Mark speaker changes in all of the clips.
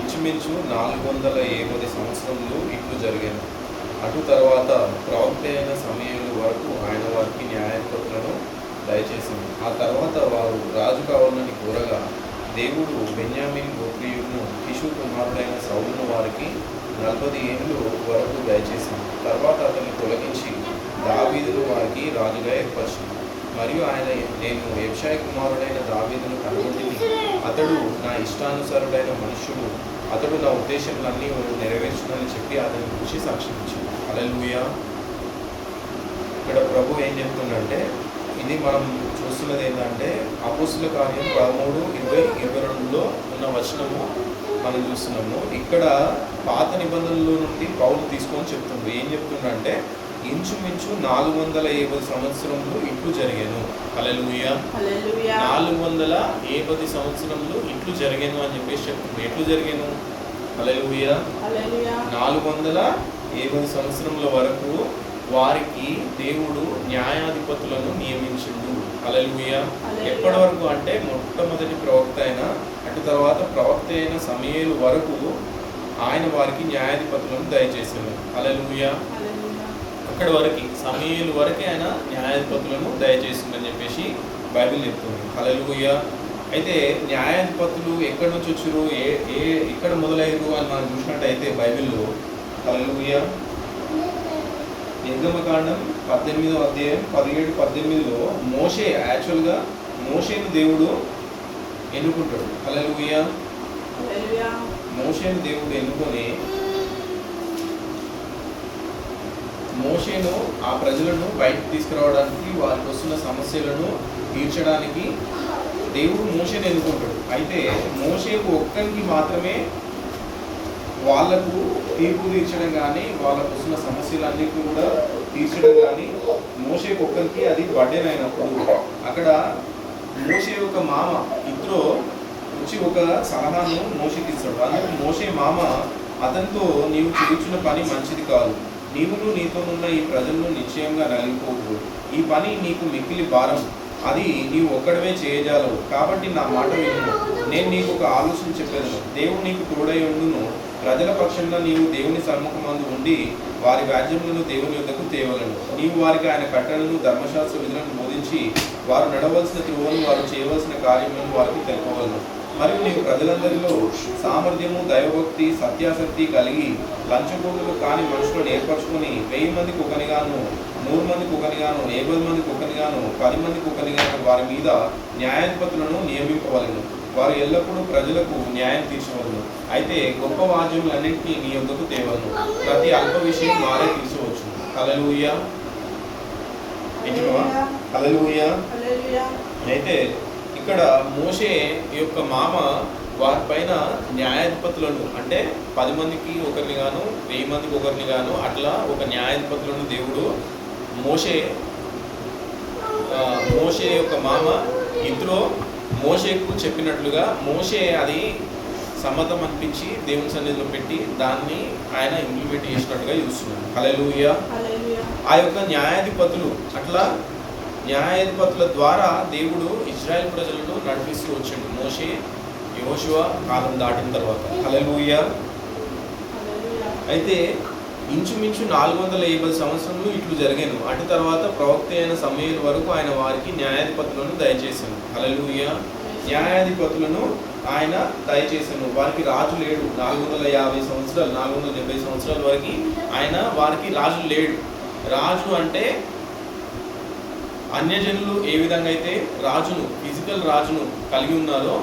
Speaker 1: ఇంచుమించు 450 సంవత్సరములు ఇట్లు జరిగాను. అటు తర్వాత ప్రవక్త అయిన సమయముల వరకు ఆయన వారికి న్యాయాధిపతులను దయచేసింది. ఆ తర్వాత వారు రాజు కావాలని కోరగా దేవుడు బెన్యామీన్ గోత్రీయుడును కిషు కుమారుడైన సౌలును వారికి 40 ఏళ్ళు వరకు దయచేసింది. తర్వాత అతన్ని తొలగించి దావీదును వారికి రాజుగా ఏర్పరిచింది. మరియు ఆయన, నేను యెషయా కుమారుడైన దావీదును కనుగొంటిని, అతడు నా ఇష్టానుసారుడైన మనుష్యుడు, అతడు నా ఉద్దేశములన్నీ నెరవేర్చునని చెప్పి అతని గురించి సాక్షించాడు. హల్లెలూయా. ఇక్కడ ప్రభు ఏం చెప్తుందంటే, ఇది మనం చూస్తున్నది ఏంటంటే అపోస్తుల కార్యం 13, 20, 22లో ఉన్న వచనము మనం చూస్తున్నాము. ఇక్కడ పాత నిబంధనల నుండి పౌలు తీసుకొని చెప్తుంది. ఏం చెప్తుందంటే, ఇంచుమించు 450 సంవత్సరములు ఇట్లు జరిగాను. హల్లెలూయా. 450 సంవత్సరములు ఇట్లు జరిగాను అని చెప్పేసి చెప్తుంది. ఎట్లు జరిగాను? హల్లెలూయా. 450 సంవత్సరముల వరకు వారికి దేవుడు న్యాయాధిపతులను నియమించిండు. హల్లెలూయా. ఎప్పటి వరకు అంటే మొట్టమొదటి ప్రవక్త అయిన, అటు తర్వాత ప్రవక్త అయిన సమయలు వరకు ఆయన వారికి న్యాయాధిపతులను దయచేసాడు. హల్లెలూయా. అక్కడి వరకు సమయలు వరకే ఆయన న్యాయాధిపతులను దయచేసిందని చెప్పేసి బైబిల్ చెప్తుంది. హల్లెలూయా. అయితే న్యాయాధిపతులు ఎక్కడి నుంచి వచ్చారు, ఎక్కడ మొదలయ్యారు అని మనం చూసినట్టయితే బైబిల్లో, హల్లెలూయా, నిర్గమకాండం 18వ అధ్యాయం 17, 18లో మోషేను దేవుడు ఎన్నుకుంటాడు. హల్లెలూయా. మోషేను దేవుడు ఎన్నుకొని మోషేను ఆ ప్రజలను బయటకు తీసుకురావడానికి, వారికి వస్తున్న సమస్యలను తీర్చడానికి దేవుడు మోషేను ఎన్నుకుంటాడు. అయితే మోషేకు ఒక్కరికి మాత్రమే వాళ్లకు తీర్పు తీర్చడం కానీ, వాళ్ళకు వస్తున్న సమస్యలన్నిటిని కూడా తీర్చడం కానీ మోషేకు ఒక్కరికి అది బర్డెన్ అయినప్పుడు, అక్కడ మోషే ఒక మామ ఇత్రో వచ్చి ఒక సలహాను మోషేకి ఇస్తాడు. అందుకు మోషే మామ అతనితో, నీవు చేయించిన పని మంచిది కాదు, నీవును నీతోనున్న ఈ ప్రజలను నిశ్చయంగా నలిగిపోవు, ఈ పని నీకు మిక్కిలి భారం, అది నీవు ఒక్కడవే చేయజాలవు, కాబట్టి నా మాట విను, నేను నీకు ఒక ఆలోచన చెప్పేదను, దేవుడు నీకు తోడై ఉండును, ప్రజల పక్షంలో నీవు దేవుని సన్ముఖమందు ఉండి వారి వ్యాజ్యములను దేవుని యొద్దకు తేవలను, నీవు వారికి ఆయన కట్టడలను ధర్మశాస్త్ర విధులను బోధించి వారు నడవలసిన త్రోవను, వారు చేయవలసిన కార్యములను వారికి తెలుపవలను. మరియు నీవు ప్రజలందరిలో సామర్థ్యము, దైవభక్తి, సత్యాసక్తి కలిగి లంచగొండులు కాని మనుషులను ఏర్పరచుకొని 1000 మందికి ఒకనిగాను, 100 మందికి ఒకనిగాను, 50 మందికి ఒకనిగాను, 10 మందికి ఒకనిగాను వారి మీద న్యాయాధిపతులను నియమింపవలను. వారు ఎల్లప్పుడూ ప్రజలకు న్యాయం తీర్చవలను. అయితే గొప్ప వాద్యములన్నింటినీ నీ యొద్దకు తేవలను, ప్రతి అల్ప విషయం వారే తీర్చవచ్చు. హల్లెలూయా. హల్లెలూయా. అయితే ఇక్కడ మోషే యొక్క మామ వారిపైన న్యాయాధిపతులను, అంటే 10 మందికి ఒకరిని గాను, 1000 మందికి ఒకరిని గాను, అట్లా ఒక న్యాయాధిపతులను దేవుడు మోషే యొక్క మామ ఇత్రో మోషేకు చెప్పినట్లుగా మోషే అది సమ్మతం అనిపించి దేవుని సన్నిధిలో పెట్టి దాన్ని ఆయన ఇంప్లిమెంట్ చేసినట్టుగా చూస్తున్నాడు. హల్లెలూయా. ఆ యొక్క న్యాయాధిపతులు, అట్లా న్యాయాధిపతుల ద్వారా దేవుడు ఇజ్రాయెల్ ప్రజలను నడిపిస్తూ వచ్చాడు మోషే యెహోషువ కాలం దాటిన తర్వాత. హల్లెలూయా. అయితే ఇంచుమించు 450 సంవత్సరములు ఇట్లు జరిగాను. అటు తర్వాత ప్రవక్త అయిన సమయల వరకు ఆయన వారికి న్యాయాధిపతులను దయచేశాను. హల్లెలూయా. న్యాయాధిపతులను ఆయన దయచేశాను. వారికి రాజు లేడు. 450 సంవత్సరాలు, 470 సంవత్సరాల వరకు వారికి రాజు లేడు. రాజు అంటే అన్యజనులు ఏ విధంగా అయితే రాజును, ఫిజికల్ రాజును కలిగి ఉన్నారో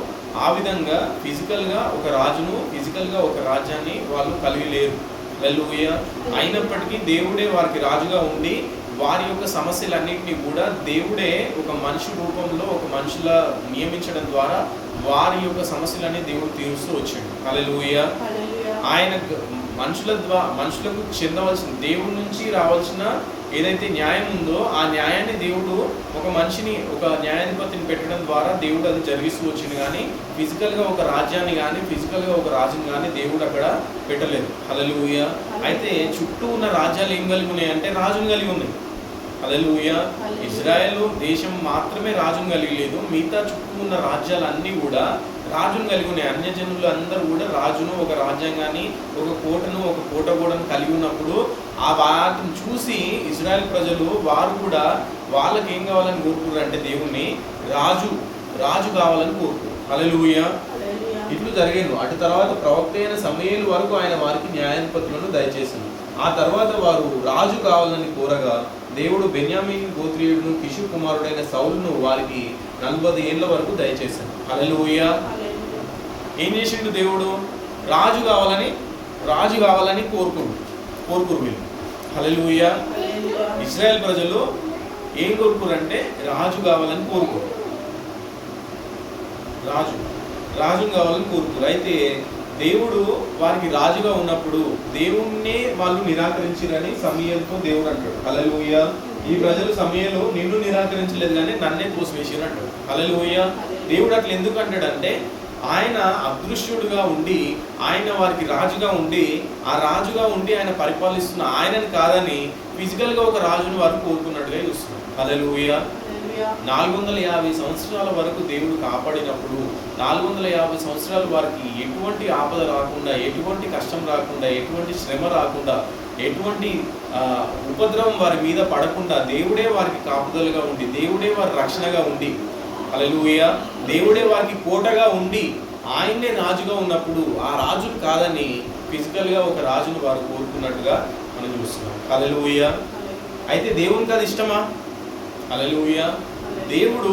Speaker 1: ఆ విధంగా ఫిజికల్గా ఒక రాజును, ఫిజికల్గా ఒక రాజ్యాన్ని వాళ్ళు కలిగి లేరు. హల్లెలూయా. అయినప్పటికీ దేవుడే వారికి రాజుగా ఉండి వారి యొక్క సమస్యలన్నింటినీ కూడా దేవుడే ఒక మనిషి రూపంలో ఒక మనుషుల నియమించడం ద్వారా వారి యొక్క సమస్యలన్నీ దేవుడు తీరుస్తూ వచ్చాడు. హల్లెలూయా. ఆయన మనుషులకు చెందవలసిన, దేవుడి నుంచి రావాల్సిన ఏదైతే న్యాయం ఉందో ఆ న్యాయాన్ని దేవుడు ఒక మనిషిని, ఒక న్యాయాధిపతిని పెట్టడం ద్వారా దేవుడు అది జరిగిస్తూ వచ్చింది. కానీ ఫిజికల్గా ఒక రాజ్యాన్ని కానీ, ఫిజికల్గా ఒక రాజుని కానీ దేవుడు అక్కడ పెట్టలేదు. హల్లెలూయా. అయితే చుట్టూ ఉన్న రాజ్యాలు ఏం కలిగి ఉన్నాయి అంటే రాజును కలిగి ఉన్నాయి. హల్లెలూయా. ఇజ్రాయెల్ దేశం మాత్రమే రాజును కలిగి లేదు, మిగతా చుట్టూ ఉన్న రాజ్యాలన్నీ కూడా రాజును కలిగి ఉన్నాయి. అన్యజనులు అందరూ కూడా రాజును, ఒక రాజ్యాంగాన్ని, ఒక కోటను, ఒక కోటగూడను కలిగి ఉన్నప్పుడు ఆ వాటిని చూసి ఇజ్రాయెల్ ప్రజలు వారు కూడా వాళ్ళకి ఏం కావాలని కోరుకున్నారు అంటే దేవుణ్ణి రాజు కావాలని కోరుకున్నారు. హల్లెలూయా. ఇట్లు జరిగాను. అటు తర్వాత ప్రవక్త అయిన సమూయేలు వరకు ఆయన వారికి న్యాయాధిపతులను దయచేసింది. ఆ తర్వాత వారు రాజు కావాలని కోరగా దేవుడు బెన్యామీను గోత్రీయుడును కిషు కుమారుడైన సౌలును వారికి 40 ఏళ్ల వరకు దయచేశాడు. హల్లెలూయా. ఏం చేసిండు దేవుడు? రాజు కావాలని కోరుకురు వీళ్ళు. హల్లెలూయా. ఇశ్రాయేల్ ప్రజలు ఏం కోరుకురంటే రాజు కావాలని కోరుకోరు. రాజు కావాలని కోరుకురు. అయితే దేవుడు వారికి రాజుగా ఉన్నప్పుడు దేవుణ్ణే వాళ్ళు నిరాకరించిరని సమూయేలుతో దేవుడు అంటాడు. హల్లెలూయా. ఈ ప్రజలు సమూయేలు నిన్ను నిరాకరించలేదు కానీ నన్నే తోసివేసిరు అంటాడు. హల్లెలూయా. దేవుడు అట్లా ఎందుకు అంటాడంటే ఆయన అదృశ్యుడుగా ఉండి, ఆయన వారికి రాజుగా ఉండి, ఆ రాజుగా ఉండి ఆయన పరిపాలిస్తున్న ఆయనని కాదని ఫిజికల్గా ఒక రాజుని వారు కోరుకున్నట్టుగా చూస్తున్నాం. హల్లెలూయా. 450 సంవత్సరాల వరకు దేవుడు కాపాడినప్పుడు 450 సంవత్సరాలు వారికి ఎటువంటి ఆపద రాకుండా, ఎటువంటి కష్టం రాకుండా, ఎటువంటి శ్రమ రాకుండా, ఎటువంటి ఉపద్రవం వారి మీద పడకుండా దేవుడే వారికి కాపుదలుగా ఉండి, దేవుడే వారి రక్షణగా ఉండి, హల్లెలూయా, దేవుడే వారికి కోటగా ఉండి ఆయన్నే రాజుగా ఉన్నప్పుడు ఆ రాజును కాదని ఫిజికల్గా ఒక రాజును వారు కోరుకున్నట్టుగా మనం చూస్తున్నాం. హల్లెలూయా. అయితే దేవునికి అది ఇష్టమా? హల్లెలూయా. దేవుడు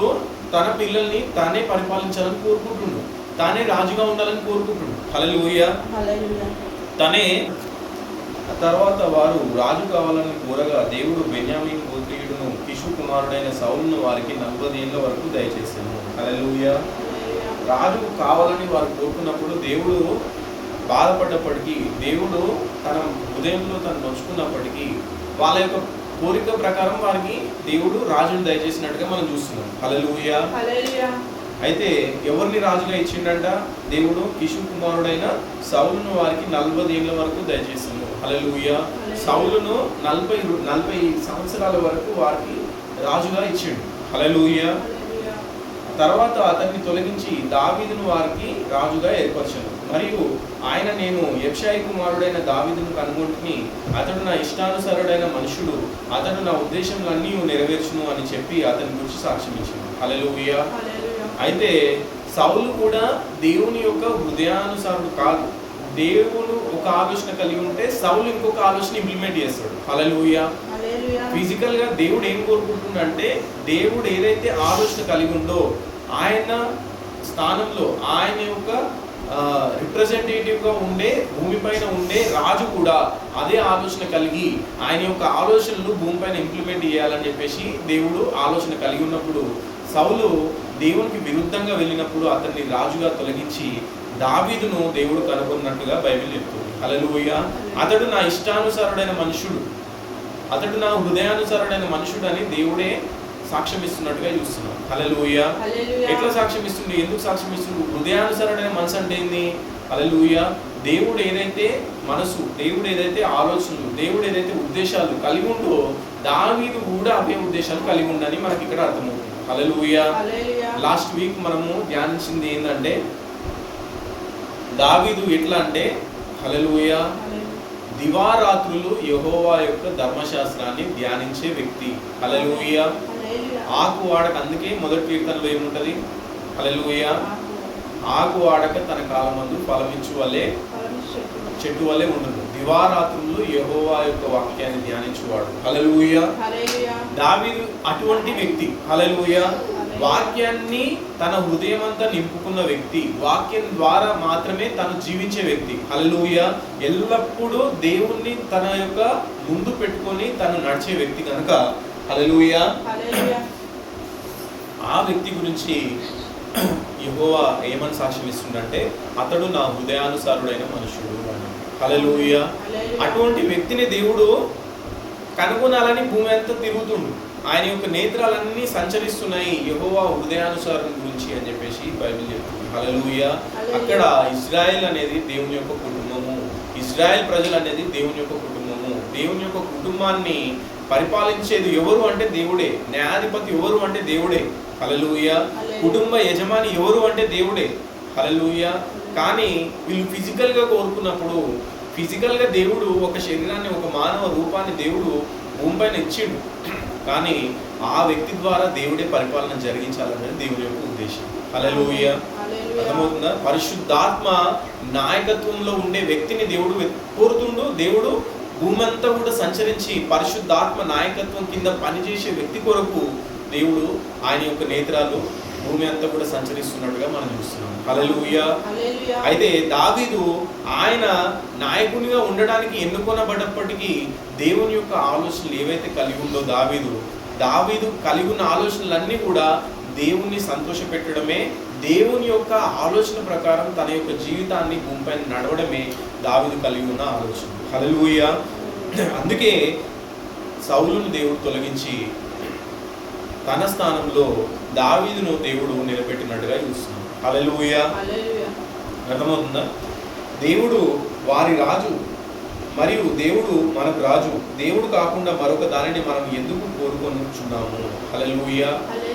Speaker 1: తన పిల్లల్ని తానే పరిపాలించాలని కోరుకుంటుండు, తానే రాజుగా ఉండాలని కోరుకుంటుండు. హల్లెలూయా. తనే తర్వాత వారు రాజు కావాలని కోరగా దేవుడు బెన్యామీను గోత్రీయుడును కిషు కుమారుడైన సౌలును వారికి 40 ఏళ్ల వరకు దయచేసాను. హల్లెలూయా. రాజు కావాలని వారు కోరుకున్నప్పుడు దేవుడు బాధపడ్డప్పటికీ, దేవుడు తన హృదయంలో తను నొచ్చుకున్నప్పటికీ వాళ్ళ యొక్క కోరిక ప్రకారం వారికి దేవుడు రాజును దయచేసినట్టుగా మనం చూస్తున్నాం. హల్లెలూయా. అయితే ఎవరిని రాజుగా ఇచ్చిండంట? దేవుడు కిషు కుమారుడైన సౌలును వారికి 40 ఏళ్ల వరకు దయచేసిండు. హల్లెలూయా. సౌలును 40 సంవత్సరాల వరకు వారికి రాజుగా ఇచ్చిండు. హల్లెలూయా. తర్వాత అతన్ని తొలగించి దావీదును వారికి రాజుగా ఏర్పరిచాను. మరియు ఆయన నేను యెషయి కుమారుడైన దావీదును కనుగొంటిని, అతడు నా ఇష్టానుసారుడైన మనుషుడు, అతడు నా ఉద్దేశములన్నీ నెరవేర్చును అని చెప్పి అతని గురించి సాక్ష్యం ఇచ్చాను. హల్లెలూయా. అయితే సౌలు కూడా దేవుని యొక్క హృదయానుసారుడు కాదు. దేవుడు ఒక ఆలోచన కలిగి ఉంటే సౌలు ఇంకొక ఆలోచన ఇంప్లిమెంట్ చేస్తాడు. హల్లెలూయా. ఫిజికల్ గా దేవుడు ఏం కోరుకుంటుందంటే దేవుడు ఏదైతే ఆలోచన కలిగి ఉందో ఆయన స్థానంలో ఆయన యొక్క రిప్రజెంటేటివ్ గా ఉండే భూమిపైన ఉండే రాజు కూడా అదే ఆలోచన కలిగి ఆయన యొక్క ఆలోచనలు భూమిపైన ఇంప్లిమెంట్ చేయాలని చెప్పేసి దేవుడు ఆలోచన కలిగి ఉన్నప్పుడు సౌలు దేవునికి విరుద్ధంగా వెళ్ళినప్పుడు అతన్ని రాజుగా తొలగించి దావీదును దేవుడు కనుగొన్నట్టుగా బైబిల్ చెప్తుంది. హల్లెలూయా. అతడు నా ఇష్టానుసారుడైన మనుషుడు, అతడు నా హృదయానుసారుడైన మనుషుడు అని దేవుడే సాక్ష్యం ఇస్తున్నట్టుగా చూస్తున్నాం. హల్లెలూయా. ఎట్లా సాక్ష్యం ఇస్తుంది? ఎందుకు సాక్ష్యం ఇస్తుంది? హృదయానుసారుడైన మనసు అంటే ఏంది? హల్లెలూయా. దేవుడు ఏదైతే మనసు, దేవుడు ఏదైతే ఆలోచనలు, దేవుడు ఏదైతే ఉద్దేశాలు కలిగి ఉందో దావీదు కూడా అవే ఉద్దేశాలు కలిగి ఉండని మనకి ఇక్కడ అర్థమవుతుంది. హల్లెలూయా. లాస్ట్ వీక్ మనము ధ్యానించింది ఏంటంటే దావీదు ఎట్లా అంటే హల్లెలూయా దివారాత్రులు యెహోవా యొక్క ధర్మశాస్త్రాన్ని ధ్యానించే వ్యక్తి. హల్లెలూయా. ఆకు వాడక, అందుకే మొదటి కీర్తనలో ఏముంటది? హల్లెలూయా. ఆకు వాడక తన కాలమందు ఫలమిచ్చు వలె చెట్టు వలె ఉండదు. దివారాత్రులు యెహోవా యొక్క వాక్యాన్ని ధ్యానించువాడు. హల్లెలూయా. దావీదు అటువంటి వ్యక్తి. హల్లెలూయా. వాక్యాన్ని తన హృదయం అంతా నింపుకున్న వ్యక్తి, వాక్యం ద్వారా మాత్రమే తను జీవించే వ్యక్తి. హల్లెలూయా. ఎల్లప్పుడూ దేవుణ్ణి తన యొక్క ముందు పెట్టుకొని తను నడిచే వ్యక్తి కనుక హల్లెలూయా ఆ వ్యక్తి గురించి యెహోవా ఏమని సాక్ష్యం ఇస్తుందంటే అతడు నా హృదయానుసారుడైన మనుషుడు అని. హల్లెలూయా. అటువంటి వ్యక్తిని దేవుడు కనుగొనాలని భూమి అంతా తిరుగుతుండు. ఆయన యొక్క నేత్రాలన్నీ సంచరిస్తున్నాయి యెహోవా హృదయానుసారం గురించి అని చెప్పేసి బైబిల్ చెప్తుంది. హల్లెలూయా. అక్కడ ఇజ్రాయెల్ అనేది దేవుని యొక్క కుటుంబము, ఇజ్రాయెల్ ప్రజలు అనేది దేవుని యొక్క కుటుంబము. దేవుని యొక్క కుటుంబాన్ని పరిపాలించేది ఎవరు అంటే దేవుడే. న్యాయాధిపతి ఎవరు అంటే దేవుడే. హల్లెలూయా. కుటుంబ యజమాని ఎవరు అంటే దేవుడే. హల్లెలూయా. కానీ వీళ్ళు ఫిజికల్గా కోరుకున్నప్పుడు, ఫిజికల్గా దేవుడు ఒక శరీరాన్ని, ఒక మానవ రూపాన్ని దేవుడు భూమిపైన ఇచ్చిండు. కానీ ఆ వ్యక్తి ద్వారా దేవుడే పరిపాలన జరిగించాలనేది దేవుని యొక్క ఉద్దేశం. హల్లెలూయా. అర్థమవుతుందా? పరిశుద్ధాత్మ నాయకత్వంలో ఉండే వ్యక్తిని దేవుడు కోరుతుండు. దేవుడు భూమి అంతా కూడా సంచరించి పరిశుద్ధాత్మ నాయకత్వం కింద పనిచేసే వ్యక్తి కొరకు దేవుడు ఆయన యొక్క నేత్రాలు భూమి అంతా కూడా సంచరిస్తున్నట్టుగా మనం చూస్తున్నాం. హల్లెలూయా. అయితే దావీదు ఆయన నాయకునిగా ఉండడానికి ఎన్నుకొనబడ్డప్పటికీ దేవుని యొక్క ఆలోచనలు ఏవైతే కలిగి ఉందో దావీదు కలిగి ఉన్న ఆలోచనలన్నీ కూడా దేవుణ్ణి సంతోషపెట్టడమే, దేవుని యొక్క ఆలోచన ప్రకారం తన యొక్క జీవితాన్ని భూమిపైన నడవడమే దావీదు కలిగి ఉన్న ఆలోచన. హల్లెలూయా. అందుకే సౌలును దేవుడు తొలగించి తన స్థానంలో దావీదును దేవుడు నిలబెట్టినట్టుగా చూస్తున్నాం. హల్లెలూయా. అర్థమవుతుందా? దేవుడు వారి రాజు మరియు దేవుడు మనకు రాజు. దేవుడు కాకుండా మరొక దానిని మనం ఎందుకు కోరుకొనుచున్నాము? హల్లెలూయా.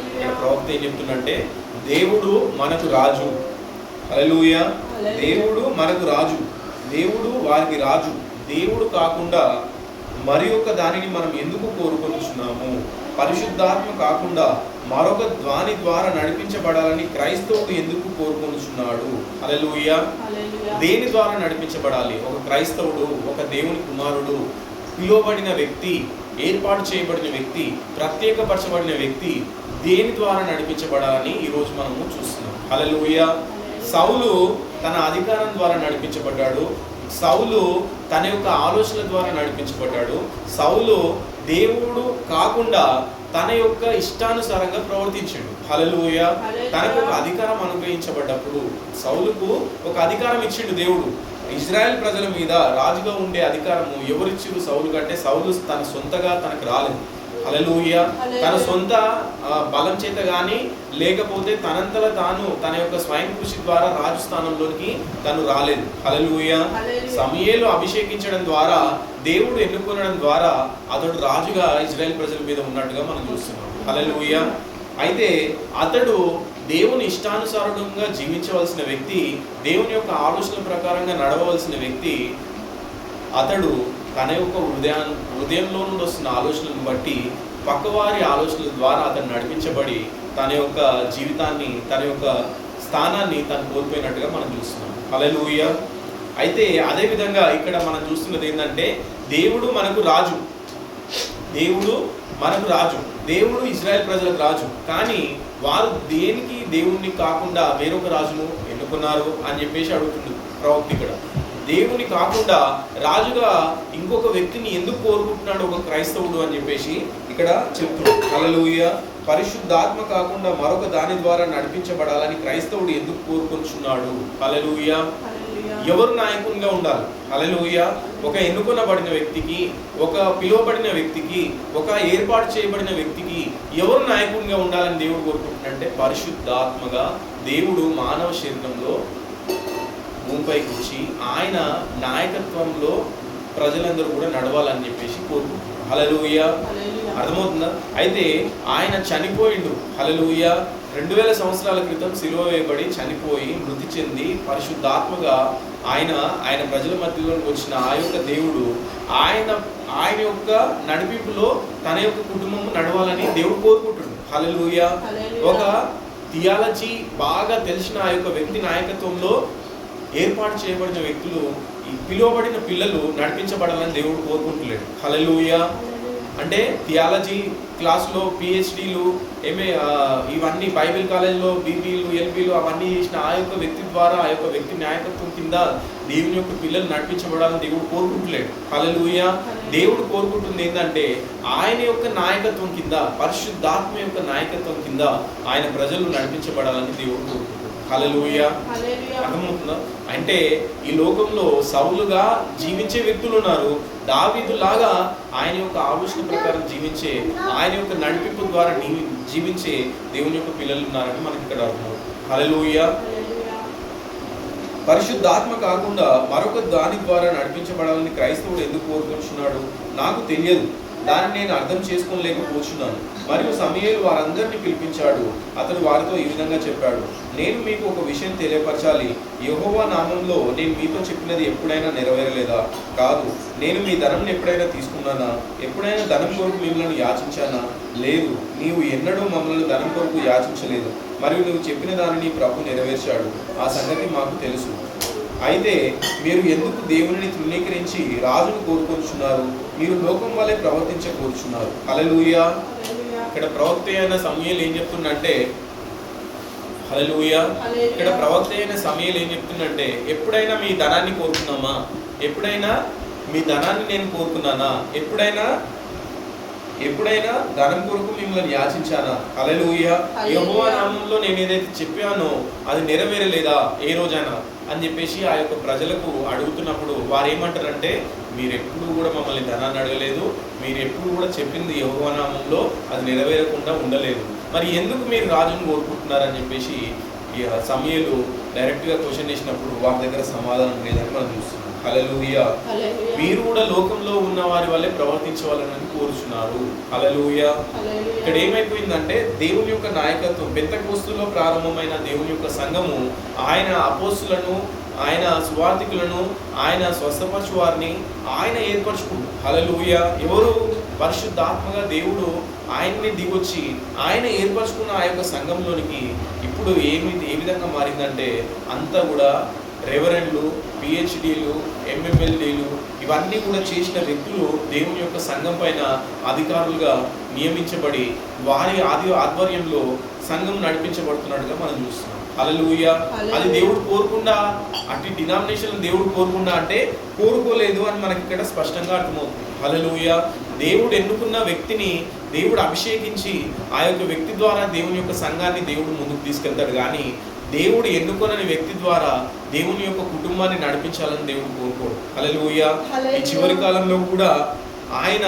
Speaker 1: ఇక్కడ ప్రవక్త ఏం చెప్తుందంటే, దేవుడు మనకు రాజు. హల్లెలూయా. దేవుడు మనకు రాజు, దేవుడు వారికి రాజు. దేవుడు కాకుండా మరి ఒక దానిని మనం ఎందుకు కోరుకొనుచున్నాము? పరిశుద్ధాత్మ కాకుండా మరొక ద్వాని ద్వారా నడిపించబడాలని క్రైస్తవుడు ఎందుకు కోరుకొనుచున్నాడు? హల్లెలూయా. దేని ద్వారా నడిపించబడాలి? ఒక క్రైస్తవుడు, ఒక దేవుని కుమారుడు, పిలువబడిన వ్యక్తి, ఏర్పాటు చేయబడిన వ్యక్తి, ప్రత్యేకపరచబడిన వ్యక్తి దేని ద్వారా నడిపించబడాలని ఈరోజు మనము చూస్తున్నాం. హల్లెలూయా. సౌలు తన అధికారం ద్వారా నడిపించబడ్డాడు. సౌలు తన యొక్క ఆలోచనల ద్వారా నడిపించబడ్డాడు. సౌలు దేవుడు కాకుండా తన యొక్క ఇష్టానుసారంగా ప్రవర్తించాడు. హల్లెలూయా. తనకు ఒక అధికారం అనుగ్రహించబడ్డప్పుడు సౌలుకు ఒక అధికారం ఇచ్చిండు దేవుడు. ఇజ్రాయెల్ ప్రజల మీద రాజుగా ఉండే అధికారము ఎవరిచ్చిరు సౌలు కంటే? సౌలు తన సొంతగా తనకు రాలేదు. హల్లెలూయా. తన సొంత బలం చేత కానీ లేకపోతే తనంతల తాను తన యొక్క స్వయం కృషి ద్వారా రాజు స్థానంలోనికి తను రాలేదు. హల్లెలూయా. సమూయేలు అభిషేకించడం ద్వారా, దేవుడు ఎన్నుకొనడం ద్వారా అతడు రాజుగా ఇజ్రాయెల్ ప్రజల మీద ఉన్నట్టుగా మనం చూస్తున్నాం. హల్లెలూయా. అయితే అతడు దేవుని ఇష్టానుసారంగా జీవించవలసిన వ్యక్తి, దేవుని యొక్క ఆలోచనల ప్రకారంగా నడవవలసిన వ్యక్తి. అతడు తన యొక్క హృదయంలో నుండి వస్తున్న ఆలోచనలను బట్టి పక్కవారి ఆలోచనల ద్వారా అతను నడిపించబడి తన యొక్క జీవితాన్ని, తన యొక్క స్థానాన్ని తను కోల్పోయినట్టుగా మనం చూస్తున్నాం. హల్లెలూయా. అయితే అదేవిధంగా ఇక్కడ మనం చూస్తున్నది ఏంటంటే, దేవుడు మనకు రాజు, దేవుడు మనకు రాజు, దేవుడు ఇజ్రాయెల్ ప్రజలకు రాజు. కానీ వారు దేనికి దేవుణ్ణి కాకుండా వేరొక రాజును ఎన్నుకున్నారు అని చెప్పేసి అడుగుతుంది ప్రవక్త. ఇక్కడ దేవుని కాకుండా రాజుగా ఇంకొక వ్యక్తిని ఎందుకు కోరుకుంటున్నాడు ఒక క్రైస్తవుడు అని చెప్పేసి ఇక్కడ చెప్తున్నాడు. హల్లెలూయా. పరిశుద్ధాత్మ కాకుండా మరొక దాని ద్వారా నడిపించబడాలని క్రైస్తవుడు ఎందుకు కోరుకుంటున్నాడు? హల్లెలూయా. ఎవరు నాయకునిగా ఉండాలి? హల్లెలూయా. ఒక ఎన్నుకొనబడిన వ్యక్తికి, ఒక పిలువబడిన వ్యక్తికి, ఒక ఏర్పాటు చేయబడిన వ్యక్తికి ఎవరు నాయకునిగా ఉండాలని దేవుడు కోరుకుంటున్నాడంటే పరిశుద్ధాత్మగా దేవుడు మానవ శరీరంలో భూమిపైకి వచ్చి ఆయన నాయకత్వంలో ప్రజలందరూ కూడా నడవాలని చెప్పేసి కోరుకుంటున్నారు. హల్లెలూయా. అర్థమవుతుందా? అయితే ఆయన చనిపోయిండు. హల్లెలూయా. 2000 సంవత్సరాల క్రితం సిలువ వేయబడి చనిపోయి మృతి చెంది పరిశుద్ధాత్మగా ఆయన ప్రజల మధ్యలోకి వచ్చిన ఆ యొక్క దేవుడు ఆయన యొక్క నడిపింపులో తన యొక్క కుటుంబం నడవాలని దేవుడు కోరుకుంటున్నాడు. హల్లెలూయా. ఒక థియాలజీ బాగా తెలిసిన ఆ యొక్క వ్యక్తి నాయకత్వంలో ఏర్పాటు చేయబడిన వ్యక్తులు, ఈ పిలువబడిన పిల్లలు నడిపించబడాలని దేవుడు కోరుకుంటలేడు. హల్లెలూయా. అంటే థియాలజీ క్లాసులో పిహెచ్డీలు, ఇవన్నీ బైబిల్ కాలేజ్లో బీబీలు, ఎల్బీలు అవన్నీ చేసిన ఆ యొక్క వ్యక్తి ద్వారా, ఆ యొక్క వ్యక్తి నాయకత్వం కింద దేవుని యొక్క పిల్లలు నడిపించబడాలని దేవుడు కోరుకుంటలేడు. హల్లెలూయా. దేవుడు కోరుకుంటుంది ఏంటంటే ఆయన యొక్క నాయకత్వం కింద, పరిశుద్ధాత్మ యొక్క నాయకత్వం కింద ఆయన ప్రజలు నడిపించబడాలని దేవుడు కోరుకుంటున్నాడు. హల్లెలూయా. అర్థమవుతుందా? అంటే ఈ లోకంలో సౌలుగా జీవించే వ్యక్తులు ఉన్నారు, దావీదు లాగా ఆయన యొక్క ఆలోచన ప్రకారం జీవించే, ఆయన యొక్క నడిపింపు ద్వారా జీవించే దేవుని యొక్క పిల్లలు ఉన్నారని మనకి ఇక్కడ అర్థమవుతుంది. హల్లెలూయా. పరిశుద్ధాత్మ కాకుండా మరొక దాని ద్వారా నడిపించబడాలని క్రైస్తవుడు ఎందుకు కోరుకుంటున్నాడు? నాకు తెలియదు. దాన్ని నేను అర్థం చేసుకోలేకపోతున్నాను. మరియు సమూయేలు వారందరినీ పిలిపించాడు. అతడు వారితో ఈ విధంగా చెప్పాడు, నేను మీకు ఒక విషయం తెలియపరచాలి. యెహోవా నామంలో నేను మీతో చెప్పినది ఎప్పుడైనా నెరవేరలేదా? కాదు. నేను మీ ధనంను ఎప్పుడైనా తీసుకున్నానా? ఎప్పుడైనా ధనం కొరకు మిమ్మల్ని యాచించానా? లేదు. నీవు ఎన్నడూ మమ్మల్ని ధనం కొరకు యాచించలేదు. మరియు నువ్వు చెప్పిన దానిని ప్రభు నెరవేర్చాడు. ఆ సంగతి మాకు తెలుసు. అయితే మీరు ఎందుకు దేవునిని తృణీకరించి రాజును కోరుకొంచున్నారు? మీరు లోకం వల్లే ప్రవర్తించకూర్చున్నారు. హల్లెలూయా. ఇక్కడ ప్రవక్త అయిన సమూయేలు ఏం చెప్తుందంటే, హల్లెలూయా, ఇక్కడ ప్రవక్త అయిన సమూయేలు ఏం చెప్తుందంటే, ఎప్పుడైనా మీ ధనాన్ని కోరుకున్నామా? ఎప్పుడైనా మీ ధనాన్ని నేను కోరుకున్నానా? ఎప్పుడైనా ధనం కొరకు మిమ్మల్ని యాచించానా? హల్లెలూయా. యెహోవా నామంలో నేను ఏదైతే చెప్పానో అది నెరవేరలేదా ఏ రోజైనా అని చెప్పేసి ఆ యొక్క ప్రజలకు అడుగుతున్నప్పుడు వారు ఏమంటారంటే, మీరు ఎప్పుడు కూడా మమ్మల్ని ధనాన్ని అడగలేదు, మీరు ఎప్పుడు కూడా చెప్పింది యెహోవా నామంలో అది నెరవేరకుండా ఉండలేదు, మరి ఎందుకు మీరు రాజును కోరుకుంటున్నారని చెప్పేసి సమూయేలు డైరెక్ట్గా క్వశ్చన్ చేసినప్పుడు వారి దగ్గర సమాధానం లేదని మనం చూస్తున్నాం. హల్లెలూయా. మీరు కూడా లోకంలో ఉన్న వారి వల్లే ప్రవర్తించవాలని కోరుచున్నారు. హల్లెలూయా. ఇక్కడ ఏమైపోయిందంటే దేవుని యొక్క నాయకత్వం, పెంతెకోస్తులో ప్రారంభమైన దేవుని యొక్క సంఘము ఆయన అపోస్తులను, ఆయన సువార్థికులను, ఆయన స్వస్థపరచు వారిని ఆయన ఏర్పరచుకుంటారు. హల్లెలూయా. ఎవరు? పరిశుద్ధాత్మగా దేవుడు ఆయన్ని దిగొచ్చి ఆయన ఏర్పరచుకున్న ఆ యొక్క సంఘంలోనికి ఇప్పుడు ఏ విధంగా మారిందంటే అంతా కూడా రెవరెండ్లు, పిహెచ్డీలు, ఎంఎంఎల్డీలు ఇవన్నీ కూడా చేసిన వ్యక్తులు దేవుని యొక్క సంఘం పైన అధికారులుగా నియమించబడి వారి ఆధ్వర్యంలో సంఘం నడిపించబడుతున్నట్టుగా మనం చూస్తున్నాం. హల్లెలూయా. అది దేవుడు కోరుకుండా, అట్టి డినామినేషన్ దేవుడు కోరుకుండా అంటే కోరుకోలేదు అని మనకి ఇక్కడ స్పష్టంగా అర్థమవుతుంది. హల్లెలూయా. దేవుడు ఎన్నుకున్న వ్యక్తిని దేవుడు అభిషేకించి ఆ యొక్క వ్యక్తి ద్వారా దేవుని యొక్క సంఘాన్ని దేవుడు ముందుకు తీసుకెళ్తాడు. కానీ దేవుడు ఎన్నుకొనని వ్యక్తి ద్వారా దేవుని యొక్క కుటుంబాన్ని నడిపించాలని దేవుడు కోరుకోడు. హల్లెలూయా. ఈ చివరి కాలంలో కూడా ఆయన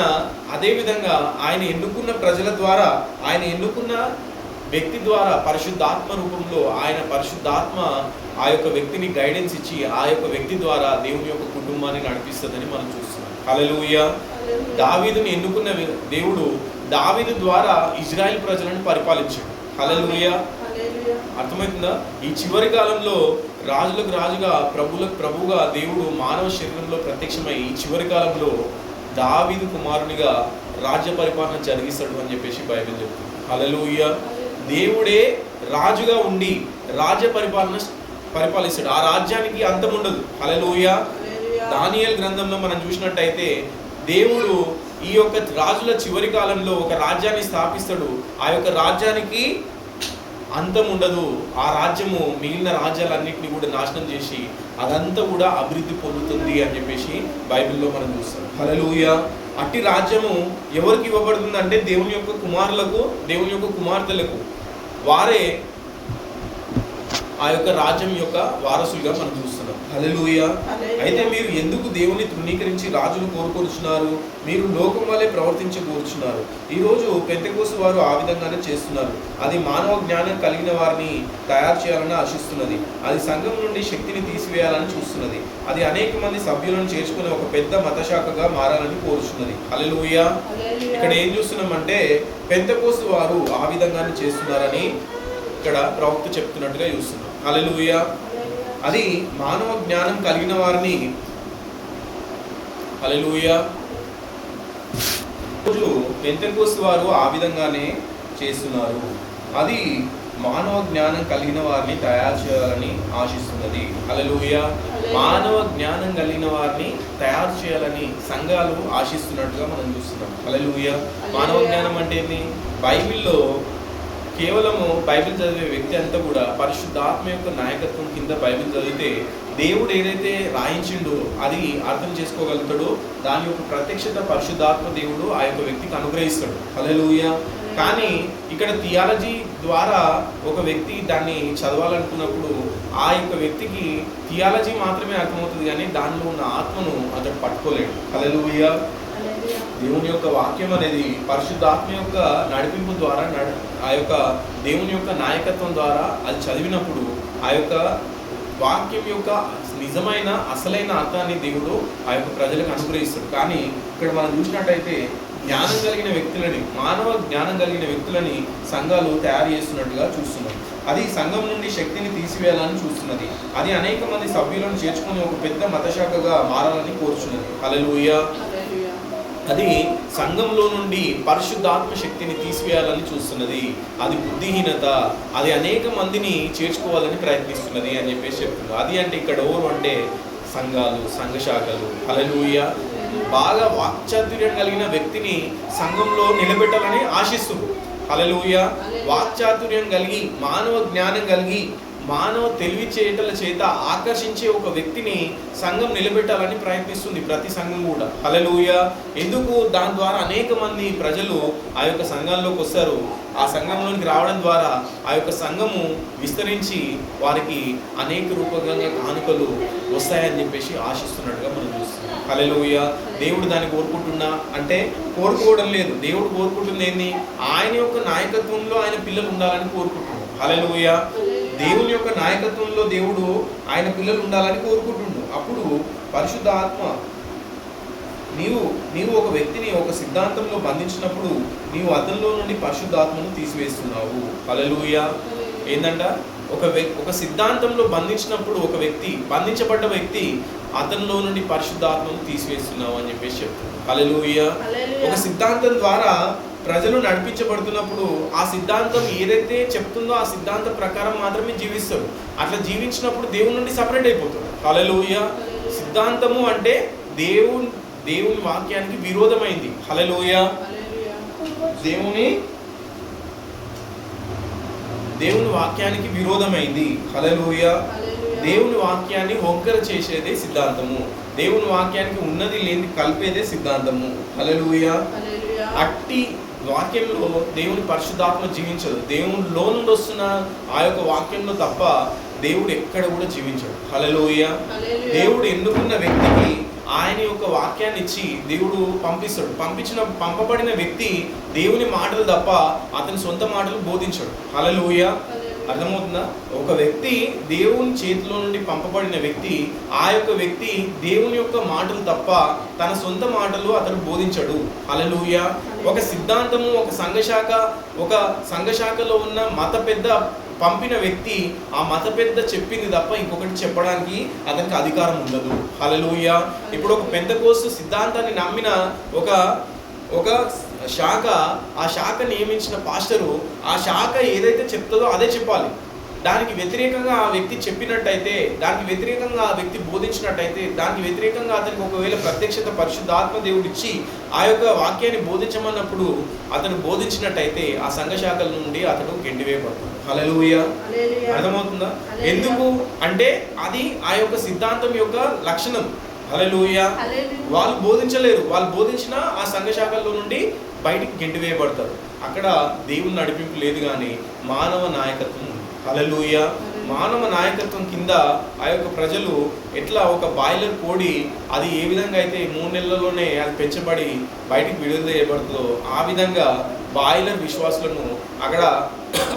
Speaker 1: అదే విధంగా ఆయన ఎన్నుకున్న ప్రజల ద్వారా, ఆయన ఎన్నుకున్న వ్యక్తి ద్వారా పరిశుద్ధాత్మ రూపంలో ఆయన పరిశుద్ధాత్మ ఆ యొక్క వ్యక్తిని గైడెన్స్ ఇచ్చి ఆ యొక్క వ్యక్తి ద్వారా దేవుని యొక్క కుటుంబాన్ని నడిపిస్తుందని మనం చూస్తున్నాం. హల్లెలూయా. దావీదుని ఎన్నుకున్న దేవుడు దావీదు ద్వారా ఇజ్రాయెల్ ప్రజలను పరిపాలించాడు. హల్లెలూయా. అర్థమవుతుందా? ఈ చివరి కాలంలో రాజులకు రాజుగా, ప్రభువులకు ప్రభువుగా దేవుడు మానవ శరీరంలో ప్రత్యక్షమై ఈ చివరి కాలంలో దావీదు కుమారునిగా రాజ్య పరిపాలన జరిగిస్తాడు అని చెప్పేసి బైబిల్ చెప్తుంది. హల్లెలూయా. దేవుడే రాజుగా ఉండి రాజ్య పరిపాలిస్తాడు. ఆ రాజ్యానికి అంతం ఉండదు. హల్లెలూయా. దానియేలు గ్రంథంలో మనం చూసినట్టయితే దేవుడు ఈ యొక్క రాజుల చివరి కాలంలో ఒక రాజ్యాన్ని స్థాపిస్తాడు. ఆ యొక్క రాజ్యానికి అంతం ఉండదు. ఆ రాజ్యము మిగిలిన రాజ్యాలన్నింటినీ కూడా నాశనం చేసి అదంతా కూడా అభివృద్ధి పొందుతుంది అని చెప్పేసి బైబిల్లో మనం చూస్తాం. హల్లెలూయా. అట్టి రాజ్యము ఎవరికి ఇవ్వబడుతుందంటే దేవుని యొక్క కుమారులకు, దేవుని యొక్క కుమార్తెలకు. వారే ఆ యొక్క రాజ్యం యొక్క వారసులుగా మనం చూస్తున్నాం. హల్లెలూయా. అయితే మీరు ఎందుకు దేవుని తృణీకరించి రాజును కోరుకొచ్చున్నారు? మీరు లోకం వల్లే ప్రవర్తించకూర్చున్నారు. ఈరోజు పెంతెకోస్తు వారు ఆ విధంగానే చేస్తున్నారు. అది మానవ జ్ఞానం కలిగిన వారిని తయారు చేయాలని ఆశిస్తున్నది. అది సంఘం నుండి శక్తిని తీసివేయాలని చూస్తున్నది. అది అనేక మంది సభ్యులను చేర్చుకునే ఒక పెద్ద మతశాఖగా మారాలని కోరుచున్నది. హల్లెలూయా. ఇక్కడ ఏం చూస్తున్నామంటే పెంతెకోస్తు వారు ఆ విధంగానే చేస్తున్నారని ఇక్కడ ప్రవక్త చెప్తున్నట్టుగా చూస్తున్నాం. హల్లెలూయా. అది మానవ జ్ఞానం కలిగిన వారిని, హల్లెలూయా, రోజు పెంతెకోస్తు వారు ఆ విధంగానే చేస్తున్నారు. అది మానవ జ్ఞానం కలిగిన వారిని తయారు చేయాలని ఆశిస్తున్నది. హల్లెలూయా. మానవ జ్ఞానం కలిగిన వారిని తయారు చేయాలని సంఘాలు ఆశిస్తున్నట్టుగా మనం చూస్తున్నాం. హల్లెలూయా. మానవ జ్ఞానం అంటే ఏంటి? బైబిల్లో కేవలము బైబిల్ చదివే వ్యక్తి అంతా కూడా పరిశుద్ధాత్మ యొక్క నాయకత్వం కింద బైబిల్ చదివితే దేవుడు ఏదైతే రాయించిండో అది అర్థం చేసుకోగలుగుతాడో దాని యొక్క ప్రత్యక్షత పరిశుద్ధాత్మ దేవుడు ఆ యొక్క వ్యక్తికి అనుగ్రహిస్తాడు. హల్లెలూయా. కానీ ఇక్కడ థియాలజీ ద్వారా ఒక వ్యక్తి దాన్ని చదవాలనుకున్నప్పుడు ఆ యొక్క వ్యక్తికి థియాలజీ మాత్రమే అర్థమవుతుంది, కానీ దానిలో ఉన్న ఆత్మను అతడు పట్టుకోలేడు. హల్లెలూయా. దేవుని యొక్క వాక్యం అనేది పరిశుద్ధాత్మ యొక్క నడిపింపు ద్వారా ఆ యొక్క దేవుని యొక్క నాయకత్వం ద్వారా అది చదివినప్పుడు ఆ యొక్క వాక్యం యొక్క నిజమైన అసలైన అర్థాన్ని దేవుడు ఆ యొక్క ప్రజలకు అనుగ్రహిస్తాడు. కానీ ఇక్కడ మనం చూసినట్టయితే జ్ఞానం కలిగిన వ్యక్తులని, మానవ జ్ఞానం కలిగిన వ్యక్తులని సంఘాలు తయారు చేస్తున్నట్టుగా చూస్తున్నాం. అది సంఘం నుండి శక్తిని తీసివేయాలని చూస్తున్నది. అది అనేక మంది సభ్యులను చేర్చుకుని ఒక పెద్ద మతశాఖగా మారాలని కోరుచున్నది. హల్లెలూయా. అది సంఘంలో నుండి పరిశుద్ధాత్మ శక్తిని తీసివేయాలని చూస్తున్నది. అది బుద్ధిహీనత. అది అనేక మందిని చేర్చుకోవాలని ప్రయత్నిస్తున్నది అని చెప్పేసి చెప్తుంది. అది అంటే ఇక్కడ ఎవరు అంటే సంఘాలు, సంఘ శాఖలు. హల్లెలూయా. బాగా వాక్చాతుర్యం కలిగిన వ్యక్తిని సంఘంలో నిలబెట్టాలని ఆశిస్తుంది. హల్లెలూయా. వాక్చాతుర్యం కలిగి, మానవ జ్ఞానం కలిగి, మానవ తెలివిచేటల చేత ఆకర్షించే ఒక వ్యక్తిని సంఘం నిలబెట్టాలని ప్రయత్నిస్తుంది ప్రతి సంఘం కూడా. హల్లెలూయా. ఎందుకు? దాని ద్వారా అనేక మంది ప్రజలు ఆ యొక్క సంఘంలోకి వస్తారు. ఆ సంఘంలోనికి రావడం ద్వారా ఆ యొక్క సంఘము విస్తరించి వారికి అనేక రూపంగా కానుకలు వస్తాయని చెప్పేసి ఆశిస్తున్నట్టుగా మనం చూస్తున్నాం. హల్లెలూయా. దేవుడు దాన్ని కోరుకుంటున్నా అంటే కోరుకోవడం లేదు. దేవుడు కోరుకుంటుంది ఏంది? ఆయన యొక్క నాయకత్వంలో ఆయన పిల్లలు ఉండాలని కోరుకుంటున్నాడు. హల్లెలూయా. దేవుని యొక్క నాయకత్వంలో దేవుడు ఆయన పిల్లలు ఉండాలని కోరుకుంటుండు. అప్పుడు పరిశుద్ధ ఆత్మ నీవు ఒక వ్యక్తిని ఒక సిద్ధాంతంలో బంధించినప్పుడు నీవు అతనిలో నుండి పరిశుద్ధాత్మను తీసివేస్తున్నావు. హల్లెలూయా. ఏందంట? ఒక సిద్ధాంతంలో బంధించినప్పుడు ఒక వ్యక్తి, బంధించబడ్డ వ్యక్తి, అతనిలో నుండి పరిశుద్ధాత్మను తీసివేస్తున్నావు అని చెప్పేసి చెప్తుంది. హల్లెలూయా. ఒక సిద్ధాంతం ద్వారా ప్రజలు నడిపించబడుతున్నప్పుడు ఆ సిద్ధాంతం ఏదైతే చెప్తుందో ఆ సిద్ధాంతం ప్రకారం మాత్రమే జీవిస్తారు. అట్లా జీవించినప్పుడు దేవుని నుండి సపరేట్ అయిపోతాడు. హల్లెలూయా. సిద్ధాంతము అంటే దేవుని వాక్యానికి విరోధమైంది. హల్లెలూయా. దేవుని వాక్యానికి విరోధమైంది. హల్లెలూయా. దేవుని వాక్యాన్ని వంకర చేసేదే సిద్ధాంతము. దేవుని వాక్యానికి ఉన్నది లేని కలిపేదే సిద్ధాంతము. హల్లెలూయా. అట్టి వాక్యంలో దేవుని పరిశుద్ధాత్మ జీవించదు. దేవునిలో నుండి వస్తున్న ఆ యొక్క వాక్యంలో తప్ప దేవుడు ఎక్కడ కూడా జీవించడు. హల్లెలూయా. దేవుడు ఎన్నుకున్న వ్యక్తికి ఆయన యొక్క వాక్యాన్ని ఇచ్చి దేవుడు పంపిస్తాడు. పంపబడిన వ్యక్తి దేవుని మాటలు తప్ప అతని సొంత మాటలు బోధించడు. హల్లెలూయా. అర్థమవుతుందా? ఒక వ్యక్తి దేవుని చేతిలో నుండి పంపబడిన వ్యక్తి, ఆ యొక్క వ్యక్తి దేవుని యొక్క మాటలు తప్ప తన సొంత మాటలు అతను బోధించడు. హల్లెలూయా. ఒక సిద్ధాంతము, ఒక సంఘశాఖలో ఉన్న మత పెద్ద పంపిన వ్యక్తి ఆ మత పెద్ద చెప్పింది తప్ప ఇంకొకటి చెప్పడానికి అతనికి అధికారం ఉండదు. హల్లెలూయా. ఇప్పుడు ఒక పెంతెకోస్తు సిద్ధాంతాన్ని నమ్మిన ఒక శాఖ, ఆ శాఖ నియమించిన పాస్టరు ఆ శాఖ ఏదైతే చెప్తుందో అదే చెప్పాలి. దానికి వ్యతిరేకంగా ఆ వ్యక్తి చెప్పినట్టయితే, దానికి వ్యతిరేకంగా ఆ వ్యక్తి బోధించినట్టయితే, దానికి వ్యతిరేకంగా అతనికి ఒకవేళ ప్రత్యక్షత పరిశుద్ధాత్మ దేవుడు ఇచ్చి ఆ యొక్క వాక్యాన్ని బోధించమన్నప్పుడు అతను బోధించినట్టయితే ఆ సంఘ శాఖల నుండి అతడు గెంటివేయబడతాడు. హల్లెలూయా. అర్థమవుతుందా? ఎందుకు అంటే అది ఆ యొక్క సిద్ధాంతం యొక్క లక్షణం. హల్లెలూయా. వాళ్ళు బోధించలేరు. వాళ్ళు బోధించినా ఆ సంఘ శాఖల్లో నుండి బయటికి గెంటివేయబడతారు. అక్కడ దేవుని నడిపింపు లేదు, కానీ మానవ నాయకత్వం ఉంది. హల్లెలూయా. మానవ నాయకత్వం కింద ఆ యొక్క ప్రజలు ఎట్లా ఒక బాయిలర్ కోడి అది ఏ విధంగా అయితే 3 నెలల్లోనే అది పెంచబడి బయటికి విడుదల చేయబడుతుందో ఆ విధంగా బాయిలర్ విశ్వాసులను అక్కడ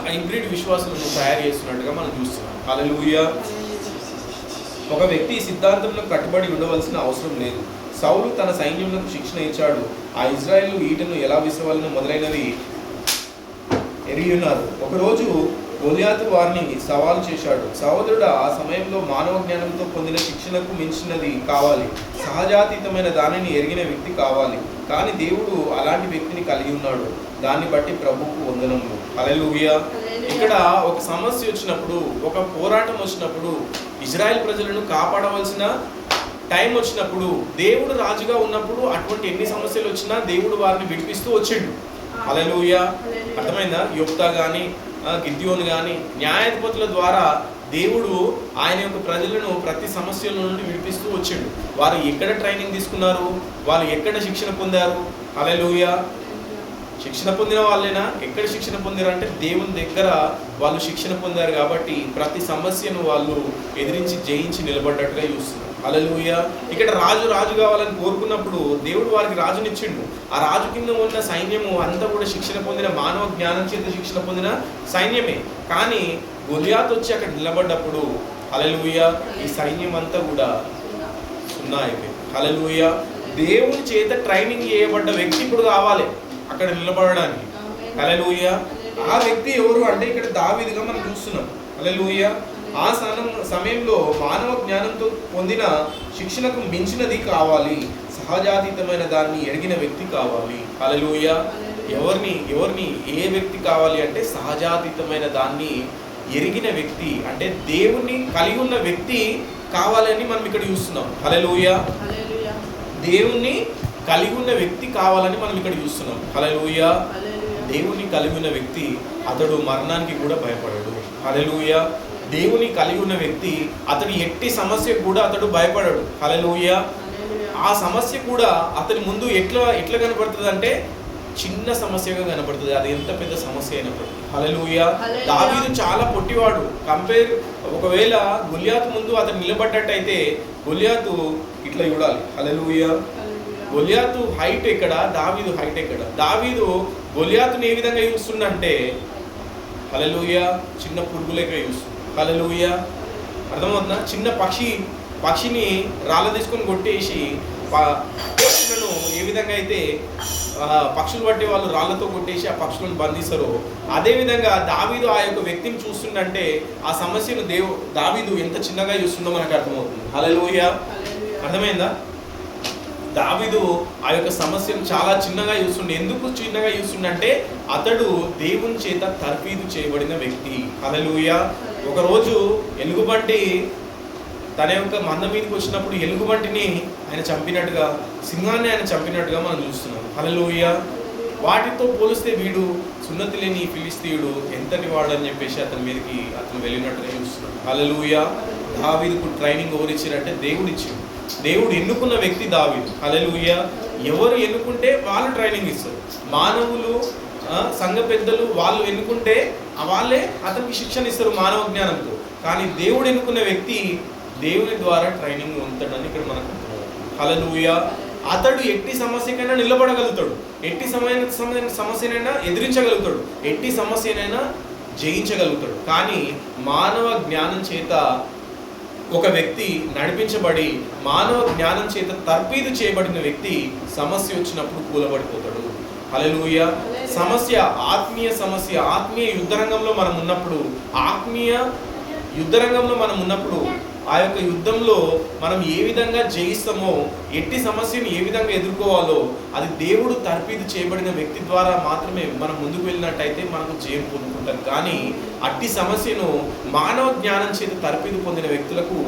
Speaker 1: హైబ్రిడ్ విశ్వాసులను తయారు చేస్తున్నట్టుగా మనం చూస్తున్నాం. హల్లెలూయా. ఒక వ్యక్తి సిద్ధాంతంలో కట్టుబడి ఉండవలసిన అవసరం లేదు. సౌలు తన సైన్యములకు శిక్షణ ఇచ్చాడు. ఆ ఇజ్రాయేలు ఈటను ఎలా విసవాలని మొదలైనవి ఎరిగి ఉన్నారు. ఒకరోజు గొలియాతు వారిని సవాలు చేశాడు. సహోదరుడు, ఆ సమయంలో మానవ జ్ఞానంతో పొందిన శిక్షణకు మించినది కావాలి. సహజాతీతమైన దానిని ఎరిగిన వ్యక్తి కావాలి. కానీ దేవుడు అలాంటి వ్యక్తిని కలిగి ఉన్నాడు. దాన్ని బట్టి ప్రభువుకు వందనములు. హల్లెలూయా. ఇక్కడ ఒక సమస్య వచ్చినప్పుడు, ఒక పోరాటం వచ్చినప్పుడు, ఇజ్రాయెల్ ప్రజలను కాపాడవలసిన టైం వచ్చినప్పుడు, దేవుడు రాజుగా ఉన్నప్పుడు అటువంటి ఎన్ని సమస్యలు వచ్చినా దేవుడు వారిని విడిపిస్తూ వచ్చిండు. హల్లెలూయా. అర్థమైందా? యోప్తా కానీ గిద్యోను కానీ న్యాయాధిపతుల ద్వారా దేవుడు ఆయన యొక్క ప్రజలను ప్రతి సమస్యల నుండి విడిపిస్తూ వచ్చిండు. వారు ఎక్కడ ట్రైనింగ్ తీసుకున్నారు? వాళ్ళు ఎక్కడ శిక్షణ పొందారు? హల్లెలూయా. శిక్షణ పొందిన వాళ్ళైనా ఎక్కడ శిక్షణ పొందారు అంటే దేవుని దగ్గర వాళ్ళు శిక్షణ పొందారు. కాబట్టి ప్రతి సమస్యను వాళ్ళు ఎదిరించి జయించి నిలబడ్డట్టుగా చూస్తున్నారు. హల్లెలూయా. ఇక్కడ రాజు కావాలని కోరుకున్నప్పుడు దేవుడు వారికి రాజునిచ్చిండు. ఆ రాజు కింద ఉన్న సైన్యము అంతా కూడా శిక్షణ పొందిన, మానవ జ్ఞానం చేత శిక్షణ పొందిన సైన్యమే. కానీ గొలియాతు వచ్చి అక్కడ నిలబడ్డప్పుడు హల్లెలూయా ఈ సైన్యం అంతా కూడా సున్నా అయిపోయింది. హల్లెలూయా. దేవుని చేత ట్రైనింగ్ చేయబడ్డ వ్యక్తి ఇప్పుడు కావాలి అక్కడ నిలబడడానికి. హల్లెలూయా. ఆ వ్యక్తి ఎవరు అంటే ఇక్కడ దావీదుగా మనం చూస్తున్నాం. హల్లెలూయా. ఆ సమయంలో మానవ జ్ఞానంతో పొందిన శిక్షణకు మించినది కావాలి, సహజాతీతమైన దాన్ని ఎరిగిన వ్యక్తి కావాలి. హల్లెలూయా. ఎవరిని ఏ వ్యక్తి కావాలి అంటే సహజాతీతమైన దాన్ని ఎరిగిన వ్యక్తి, అంటే దేవుణ్ణి కలిగి ఉన్న వ్యక్తి కావాలని మనం ఇక్కడ చూస్తున్నాం. హల్లెలూయా. దేవుణ్ణి కలిగి ఉన్న వ్యక్తి కావాలని మనం ఇక్కడ చూస్తున్నాం. హల్లెలూయా. దేవుణ్ణి కలిగి ఉన్న వ్యక్తి అతడు మరణానికి కూడా భయపడడు. హల్లెలూయా. దేవుని కలిగి ఉన్న వ్యక్తి అతడు ఎట్టి సమస్య కూడా అతడు భయపడడు. హల్లెలూయా. ఆ సమస్య కూడా అతని ముందు ఎట్లా కనపడుతుంది అంటే చిన్న సమస్యగా కనపడుతుంది, అది ఎంత పెద్ద సమస్య అయినప్పటికీ. హల్లెలూయా. దావీదు చాలా పొట్టివాడు. ఒకవేళ గొలియాతు ముందు అతను నిలబడ్డట్టయితే గొలియాతు ఇట్లా చూడాలి. హల్లెలూయా. గొలియాతు హైట్ ఎక్కడ, దావీదు హైట్ ఎక్కడ? దావీదు గొలియాతుని ఏ విధంగా చూస్తుండంటే హల్లెలూయా చిన్న పురుగు లెక్క చూస్తుంది. హల్లెలూయా. అర్థమవుతుందా? చిన్న పక్షిని రాళ్ళ తీసుకొని కొట్టేసి పక్షులను ఏ విధంగా అయితే పక్షులు పట్టే వాళ్ళు రాళ్లతో కొట్టేసి ఆ పక్షులను బంధిస్తారో అదేవిధంగా దావీదు ఆ యొక్క వ్యక్తిని చూస్తుండంటే ఆ సమస్యను దావీదు ఎంత చిన్నగా చూస్తుందో మనకు అర్థమవుతుంది. హల్లెలూయా. అర్థమైందా? దావీదు ఆ యొక్క సమస్యను చాలా చిన్నగా చూస్తుండే. ఎందుకు చిన్నగా చూస్తుండంటే అతడు దేవుని చేత తర్ఫీదు చేయబడిన వ్యక్తి. హల్లెలూయా. ఒకరోజు ఎలుగుబంటి తన యొక్క మంద మీదకి వచ్చినప్పుడు ఎలుగుబంటిని ఆయన చంపినట్టుగా, సింహాన్ని ఆయన చంపినట్టుగా మనం చూస్తున్నాం. హల్లెలూయా. వాటితో పోలిస్తే వీడు సున్నతి లేని ఫిలిస్తీయుడు ఎంతటి వాడు అని చెప్పేసి అతను వెళ్ళినట్టుగా చూస్తున్నాం. హల్లెలూయా. దావీదుకు ట్రైనింగ్ ఎవరు ఇచ్చారంటే దేవుడు ఇచ్చాడు. దేవుడు ఎన్నుకున్న వ్యక్తి దావీదు. హల్లెలూయా. ఎవరు ఎన్నుకుంటే వాళ్ళు ట్రైనింగ్ ఇస్తారు. మానవులు, సంఘ పెద్దలు వాళ్ళు ఎన్నుకుంటే వాళ్ళే అతనికి శిక్షణ ఇస్తారు మానవ జ్ఞానంతో. కానీ దేవుడు ఎన్నుకున్న వ్యక్తి దేవుని ద్వారా ట్రైనింగ్ ఉంటాడని ఇక్కడ మనకు. హల్లెలూయా. అతడు ఎట్టి సమస్యకైనా నిలబడగలుగుతాడు, ఎట్టి సమస్యనైనా ఎదిరించగలుగుతాడు, ఎట్టి సమస్యనైనా జయించగలుగుతాడు. కానీ మానవ జ్ఞానం చేత ఒక వ్యక్తి నడిపించబడి మానవ జ్ఞానం చేత తర్ఫీదు చేయబడిన వ్యక్తి సమస్య వచ్చినప్పుడు కూలబడిపోతాడు. హల్లెలూయా. సమస్య ఆత్మీయ యుద్ధరంగంలో మనం ఉన్నప్పుడు ఆ యొక్క యుద్ధంలో మనం ఏ విధంగా జయిస్తామో, ఎట్టి సమస్యను ఏ విధంగా ఎదుర్కోవాలో అది దేవుడు తర్ఫీదు చేయబడిన వ్యక్తి ద్వారా మాత్రమే మనం ముందుకు వెళ్ళినట్టయితే మనకు జయం పొందుకుంటాం. కానీ అట్టి సమస్యను మానవ జ్ఞానం చేత తర్ఫీదు పొందిన వ్యక్తులకు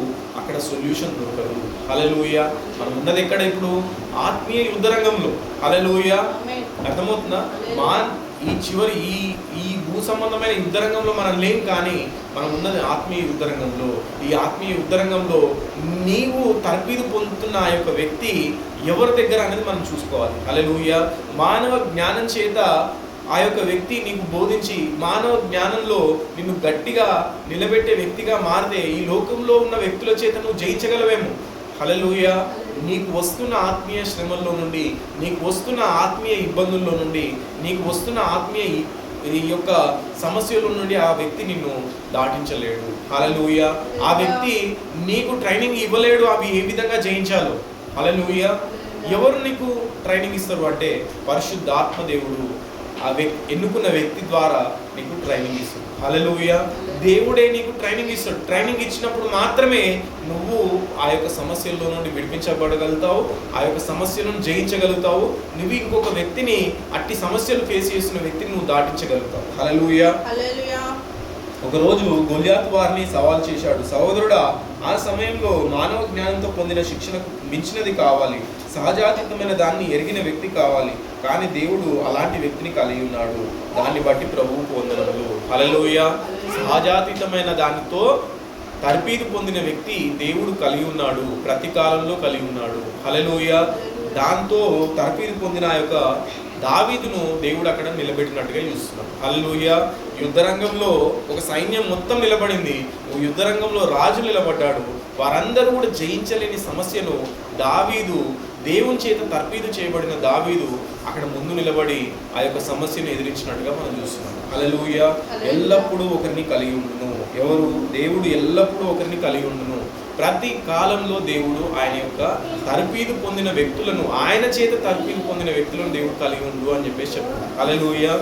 Speaker 1: అక్కడ సొల్యూషన్ దొరకదు. హల్లెలూయా. మనం ఉన్నది ఎక్కడ ఇప్పుడు? ఆత్మీయ యుద్ధరంగంలో. హల్లెలూయా. అర్థమవుతుందా? ఈ భూ సంబంధమైన యుద్ధరంగంలో మనం లేం, కానీ మనం ఉన్నది ఆత్మీయ యుద్ధరంగంలో. ఈ ఆత్మీయ యుద్ధరంగంలో నీవు తర్ఫీదు పొందుతున్న ఆ యొక్క వ్యక్తి ఎవరి దగ్గర అనేది మనం చూసుకోవాలి. హల్లెలూయా. మానవ జ్ఞానం చేత ఆ యొక్క వ్యక్తి నీకు బోధించి మానవ జ్ఞానంలో నిన్ను గట్టిగా నిలబెట్టే వ్యక్తిగా మారితే ఈ లోకంలో ఉన్న వ్యక్తుల చేత నువ్వు జయించగలవేమో. హల్లెలూయా. నీకు వస్తున్న ఆత్మీయ శ్రమల్లో నుండి, నీకు వస్తున్న ఆత్మీయ ఇబ్బందుల్లో నుండి, నీకు వస్తున్న ఆత్మీయ ఈ యొక్క సమస్యల నుండి ఆ వ్యక్తి నిన్ను దాటించలేడు. హల్లెలూయా. ఆ వ్యక్తి నీకు ట్రైనింగ్ ఇవ్వలేడు అవి ఏ విధంగా జయించాలో. హల్లెలూయా. ఎవరు నీకు ట్రైనింగ్ ఇస్తారు అంటే పరిశుద్ధాత్మ దేవుడు ఎన్నుకున్న వ్యక్తి ద్వారా నీకు ట్రైనింగ్ ఇస్తాడు. హల్లెలూయా. దేవుడే నీకు ట్రైనింగ్ ఇస్తాడు. ట్రైనింగ్ ఇచ్చినప్పుడు మాత్రమే నువ్వు ఆ యొక్క సమస్యల్లో నుండి విడిపించబడగలుగుతావు, ఆ యొక్క సమస్యలను జయించగలుగుతావు. నువ్వు ఇంకొక వ్యక్తిని అట్టి సమస్యలు ఫేస్ చేస్తున్న వ్యక్తిని నువ్వు దాటించగలుగుతావు. హల్లెలూయా. ఒకరోజు గొలియాతు వారిని సవాల్ చేశాడు. సహోదరుడా, ఆ సమయంలో మానవ జ్ఞానంతో పొందిన శిక్షణకు మించినది కావాలి, సహజాతీతమైన దాన్ని ఎరిగిన వ్యక్తి కావాలి. కానీ దేవుడు అలాంటి వ్యక్తిని కలిగి ఉన్నాడు. దాన్ని బట్టి ప్రభువు పొందనములు. హల్లెలూయా. సహజాతీతమైన దానితో తర్ఫీదు పొందిన వ్యక్తి దేవుడు కలిగి ఉన్నాడు, ప్రతి కాలంలో కలిగి ఉన్నాడు. హల్లెలూయా. దాంతో తర్ఫీదు పొందిన ఆ యొక్క దావీదును దేవుడు అక్కడ నిలబెట్టినట్టుగా చూస్తున్నాం. హల్లెలూయా. యుద్ధరంగంలో ఒక సైన్యం మొత్తం నిలబడింది, యుద్ధరంగంలో రాజు నిలబడ్డాడు. వారందరూ కూడా జయించలేని సమస్యను దావీదు, దేవుని చేత తర్ఫీదు చేయబడిన దావీదు అక్కడ ముందు నిలబడి ఆ యొక్క సమస్యను ఎదిరించినట్టుగా మనం చూస్తున్నాం. హల్లెలూయా. ఎల్లప్పుడూ ఒకరిని కలిగి ఉండును. ఎవరు? దేవుడు ఎల్లప్పుడూ ఒకరిని కలిగి ఉండును. ప్రతి కాలంలో దేవుడు ఆయన యొక్క తర్పీదు పొందిన వ్యక్తులను, ఆయన చేత తర్పీదు పొందిన వ్యక్తులను దేవుడు కలిగి ఉండు అని చెప్పేసి చెప్తాడు. హల్లెలూయా.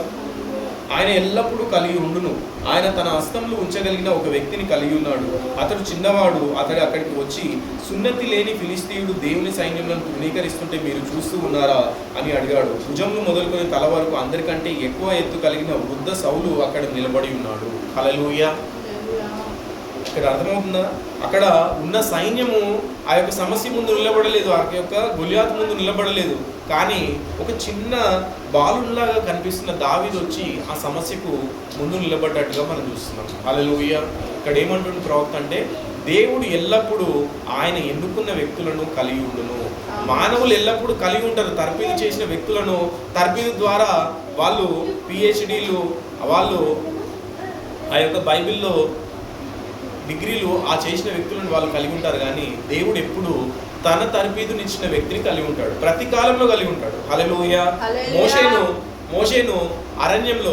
Speaker 1: ఆయన ఎల్లప్పుడూ కలిగి ఉండును. ఆయన తన హస్తంలో ఉంచగలిగిన ఒక వ్యక్తిని కలిగి ఉన్నాడు. అతడు చిన్నవాడు. అతడు అక్కడికి వచ్చి సున్నతి లేని ఫిలిస్తీయుడు దేవుని సైన్యంలో తృణీకరిస్తుంటే మీరు చూస్తూ ఉన్నారా అని అడిగాడు. భుజంను మొదలుకొని తల వరకు అందరికంటే ఎక్కువ ఎత్తు కలిగిన వృద్ధ సౌలు అక్కడ నిలబడి ఉన్నాడు. హల్లెలూయా. ఇక్కడ అర్థమవుతుందా? అక్కడ ఉన్న సైన్యము ఆ యొక్క సమస్య ముందు నిలబడలేదు, ఆ యొక్క గొలియాతు ముందు నిలబడలేదు. కానీ ఒక చిన్న బాలులాగా కనిపిస్తున్న దావీదు వచ్చి ఆ సమస్యకు ముందు నిలబడ్డట్టుగా మనం చూస్తున్నాం. హల్లెలూయా. ఇక్కడ ఏమంటుంది ప్రవక్త అంటే, దేవుడు ఎల్లప్పుడూ ఆయన ఎన్నుకున్న వ్యక్తులను కలిగి ఉండును. మానవులు ఎల్లప్పుడూ కలిగి ఉంటారు తర్పీదు చేసిన వ్యక్తులను. తర్పీదు ద్వారా వాళ్ళు పిహెచ్డీలు, వాళ్ళు ఆ యొక్క బైబిల్లో డిగ్రీలు ఆ చేసిన వ్యక్తులను వాళ్ళు కలిగి ఉంటారు. కానీ దేవుడు ఎప్పుడు తన తర్పీదునిచ్చిన వ్యక్తిని కలిగి ఉంటాడు, ప్రతి కాలంలో కలిగి ఉంటాడు. హల్లెలూయా. మోషేను అరణ్యంలో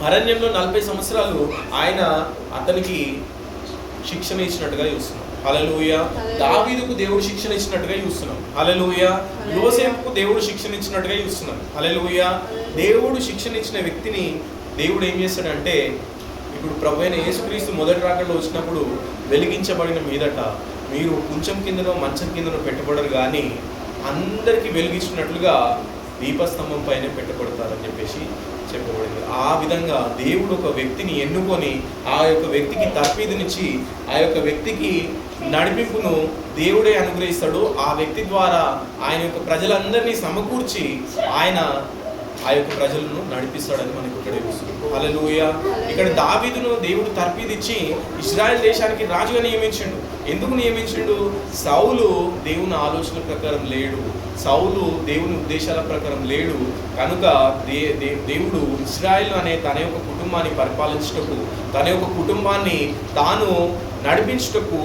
Speaker 1: 40 సంవత్సరాలు ఆయన అతనికి శిక్షణ ఇచ్చినట్టుగా చూస్తున్నాం. హల్లెలూయా. దావీదుకు దేవుడు శిక్షణ ఇచ్చినట్టుగా చూస్తున్నాం. హల్లెలూయా. యోసేపుకు దేవుడు శిక్షణ ఇచ్చినట్టుగా చూస్తున్నాం. హల్లెలూయా. దేవుడు శిక్షణ ఇచ్చిన వ్యక్తిని దేవుడు ఏం చేస్తాడంటే, ఇప్పుడు ప్రభువైన యేసుక్రీస్తు మొదటి రాకడలో వచ్చినప్పుడు వెలిగించబడిన మీదట మీరు కొంచెం కిందనో మంచం కిందనో పెట్టబడరు, కానీ అందరికీ వెలిగించినట్లుగా దీపస్తంభం పైన పెట్టబడతారని చెప్పేసి చెప్పబడింది. ఆ విధంగా దేవుడు ఒక వ్యక్తిని ఎన్నుకొని ఆ యొక్క వ్యక్తికి తర్పీదునిచ్చి ఆ యొక్క వ్యక్తికి నడిపింపును దేవుడే అనుగ్రహిస్తాడు. ఆ వ్యక్తి ద్వారా ఆయన యొక్క ప్రజలందరినీ సమకూర్చి ఆయన ఆ యొక్క ప్రజలను నడిపిస్తాడని మనకు ఇక్కడ చూస్తుంది. హల్లెలూయా. ఇక్కడ దావీదును దేవుడు తర్పీదిచ్చి ఇశ్రాయేల్ దేశానికి రాజుగా నియమించిండు. ఎందుకు నియమించిండు? సౌలు దేవుని ఆలోచన ప్రకారం లేడు, సౌలు దేవుని ఉద్దేశాల ప్రకారం లేడు. కనుక దేవుడు ఇశ్రాయేల్ అనే తన యొక్క కుటుంబాన్ని పరిపాలించుటకు, తన యొక్క కుటుంబాన్ని తాను నడిపించుటకు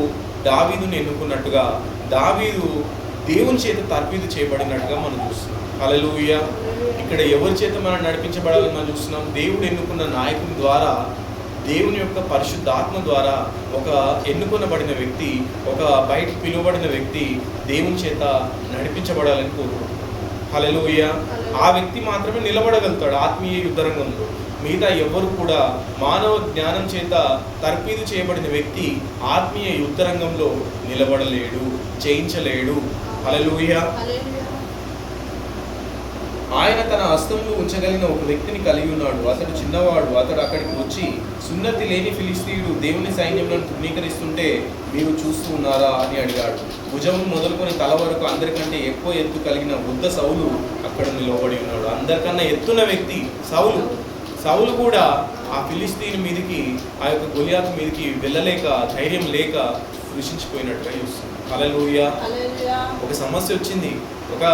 Speaker 1: దావీదుని ఎన్నుకున్నట్టుగా, దావీదు దేవుని చేత తర్పీదు చేయబడినట్టుగా మనం చూస్తున్నాం. హల్లెలూయా. ఇక్కడ ఎవరి చేత మనం నడిపించబడాలని మనం చూస్తున్నాం? దేవుడు ఎన్నుకున్న నాయకుని ద్వారా, దేవుని యొక్క పరిశుద్ధాత్మ ద్వారా ఒక ఎన్నుకొనబడిన వ్యక్తి, ఒక బయటకు పిలువబడిన వ్యక్తి దేవుని చేత నడిపించబడాలని కోరుకుంటున్నాం. హల్లెలూయా. ఆ వ్యక్తి మాత్రమే నిలబడగలుగుతాడు ఆత్మీయ యుద్ధరంగంలో. మిగతా ఎవరు కూడా మానవ జ్ఞానం చేత తర్పీదు చేయబడిన వ్యక్తి ఆత్మీయ యుద్ధరంగంలో నిలబడలేడు, జయించలేడు. హల్లెలూయా. ఆయన తన హస్తంలో ఉంచగలిగిన ఒక వ్యక్తిని కలిగి ఉన్నాడు. అతడు చిన్నవాడు. అతడు అక్కడికి వచ్చి సున్నతి లేని ఫిలిస్తీయుడు దేవుని సైన్యంలో తృణీకరిస్తుంటే మీరు చూస్తూ ఉన్నారా అని అడిగాడు. భుజం మొదలుకొని తల వరకు అందరికంటే ఎక్కువ ఎత్తు కలిగిన వృద్ధ సౌలు అక్కడ నిలబడి ఉన్నాడు. అందరికన్నా ఎత్తున్న వ్యక్తి సౌలు. సౌలు కూడా ఆ ఫిలిస్తీయుని మీదకి, ఆ యొక్క గొలియాతు మీదకి వెళ్ళలేక, ధైర్యం లేక కృషించిపోయినట్టుగా చూస్తుంది. హల్లెలూయా. ఒక సమస్య వచ్చింది, ఒక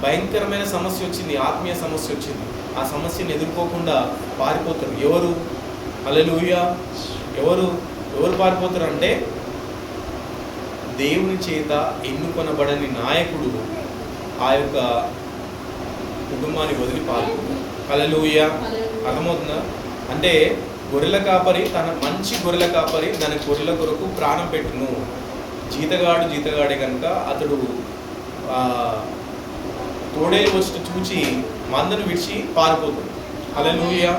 Speaker 1: భయంకరమైన సమస్య వచ్చింది, ఆత్మీయ సమస్య వచ్చింది. ఆ సమస్యను ఎదుర్కోకుండా పారిపోతారు. ఎవరు? హల్లెలూయా. ఎవరు పారిపోతారు అంటే, దేవుని చేత ఎన్నుకొనబడని నాయకుడు ఆ యొక్క కుటుంబాన్ని వదిలి పారిపోతారు. హల్లెలూయా. అర్థమవుతుందా? అంటే గొర్రెల కాపరి, తన మంచి గొర్రెల కాపరి తన గొర్రెల కొరకు ప్రాణం పెట్టును. జీతగాడే కనుక అతడు తోడేలు వచ్చి చూచి మందను విడిచి పారిపోతుంది. హల్లెలూయా.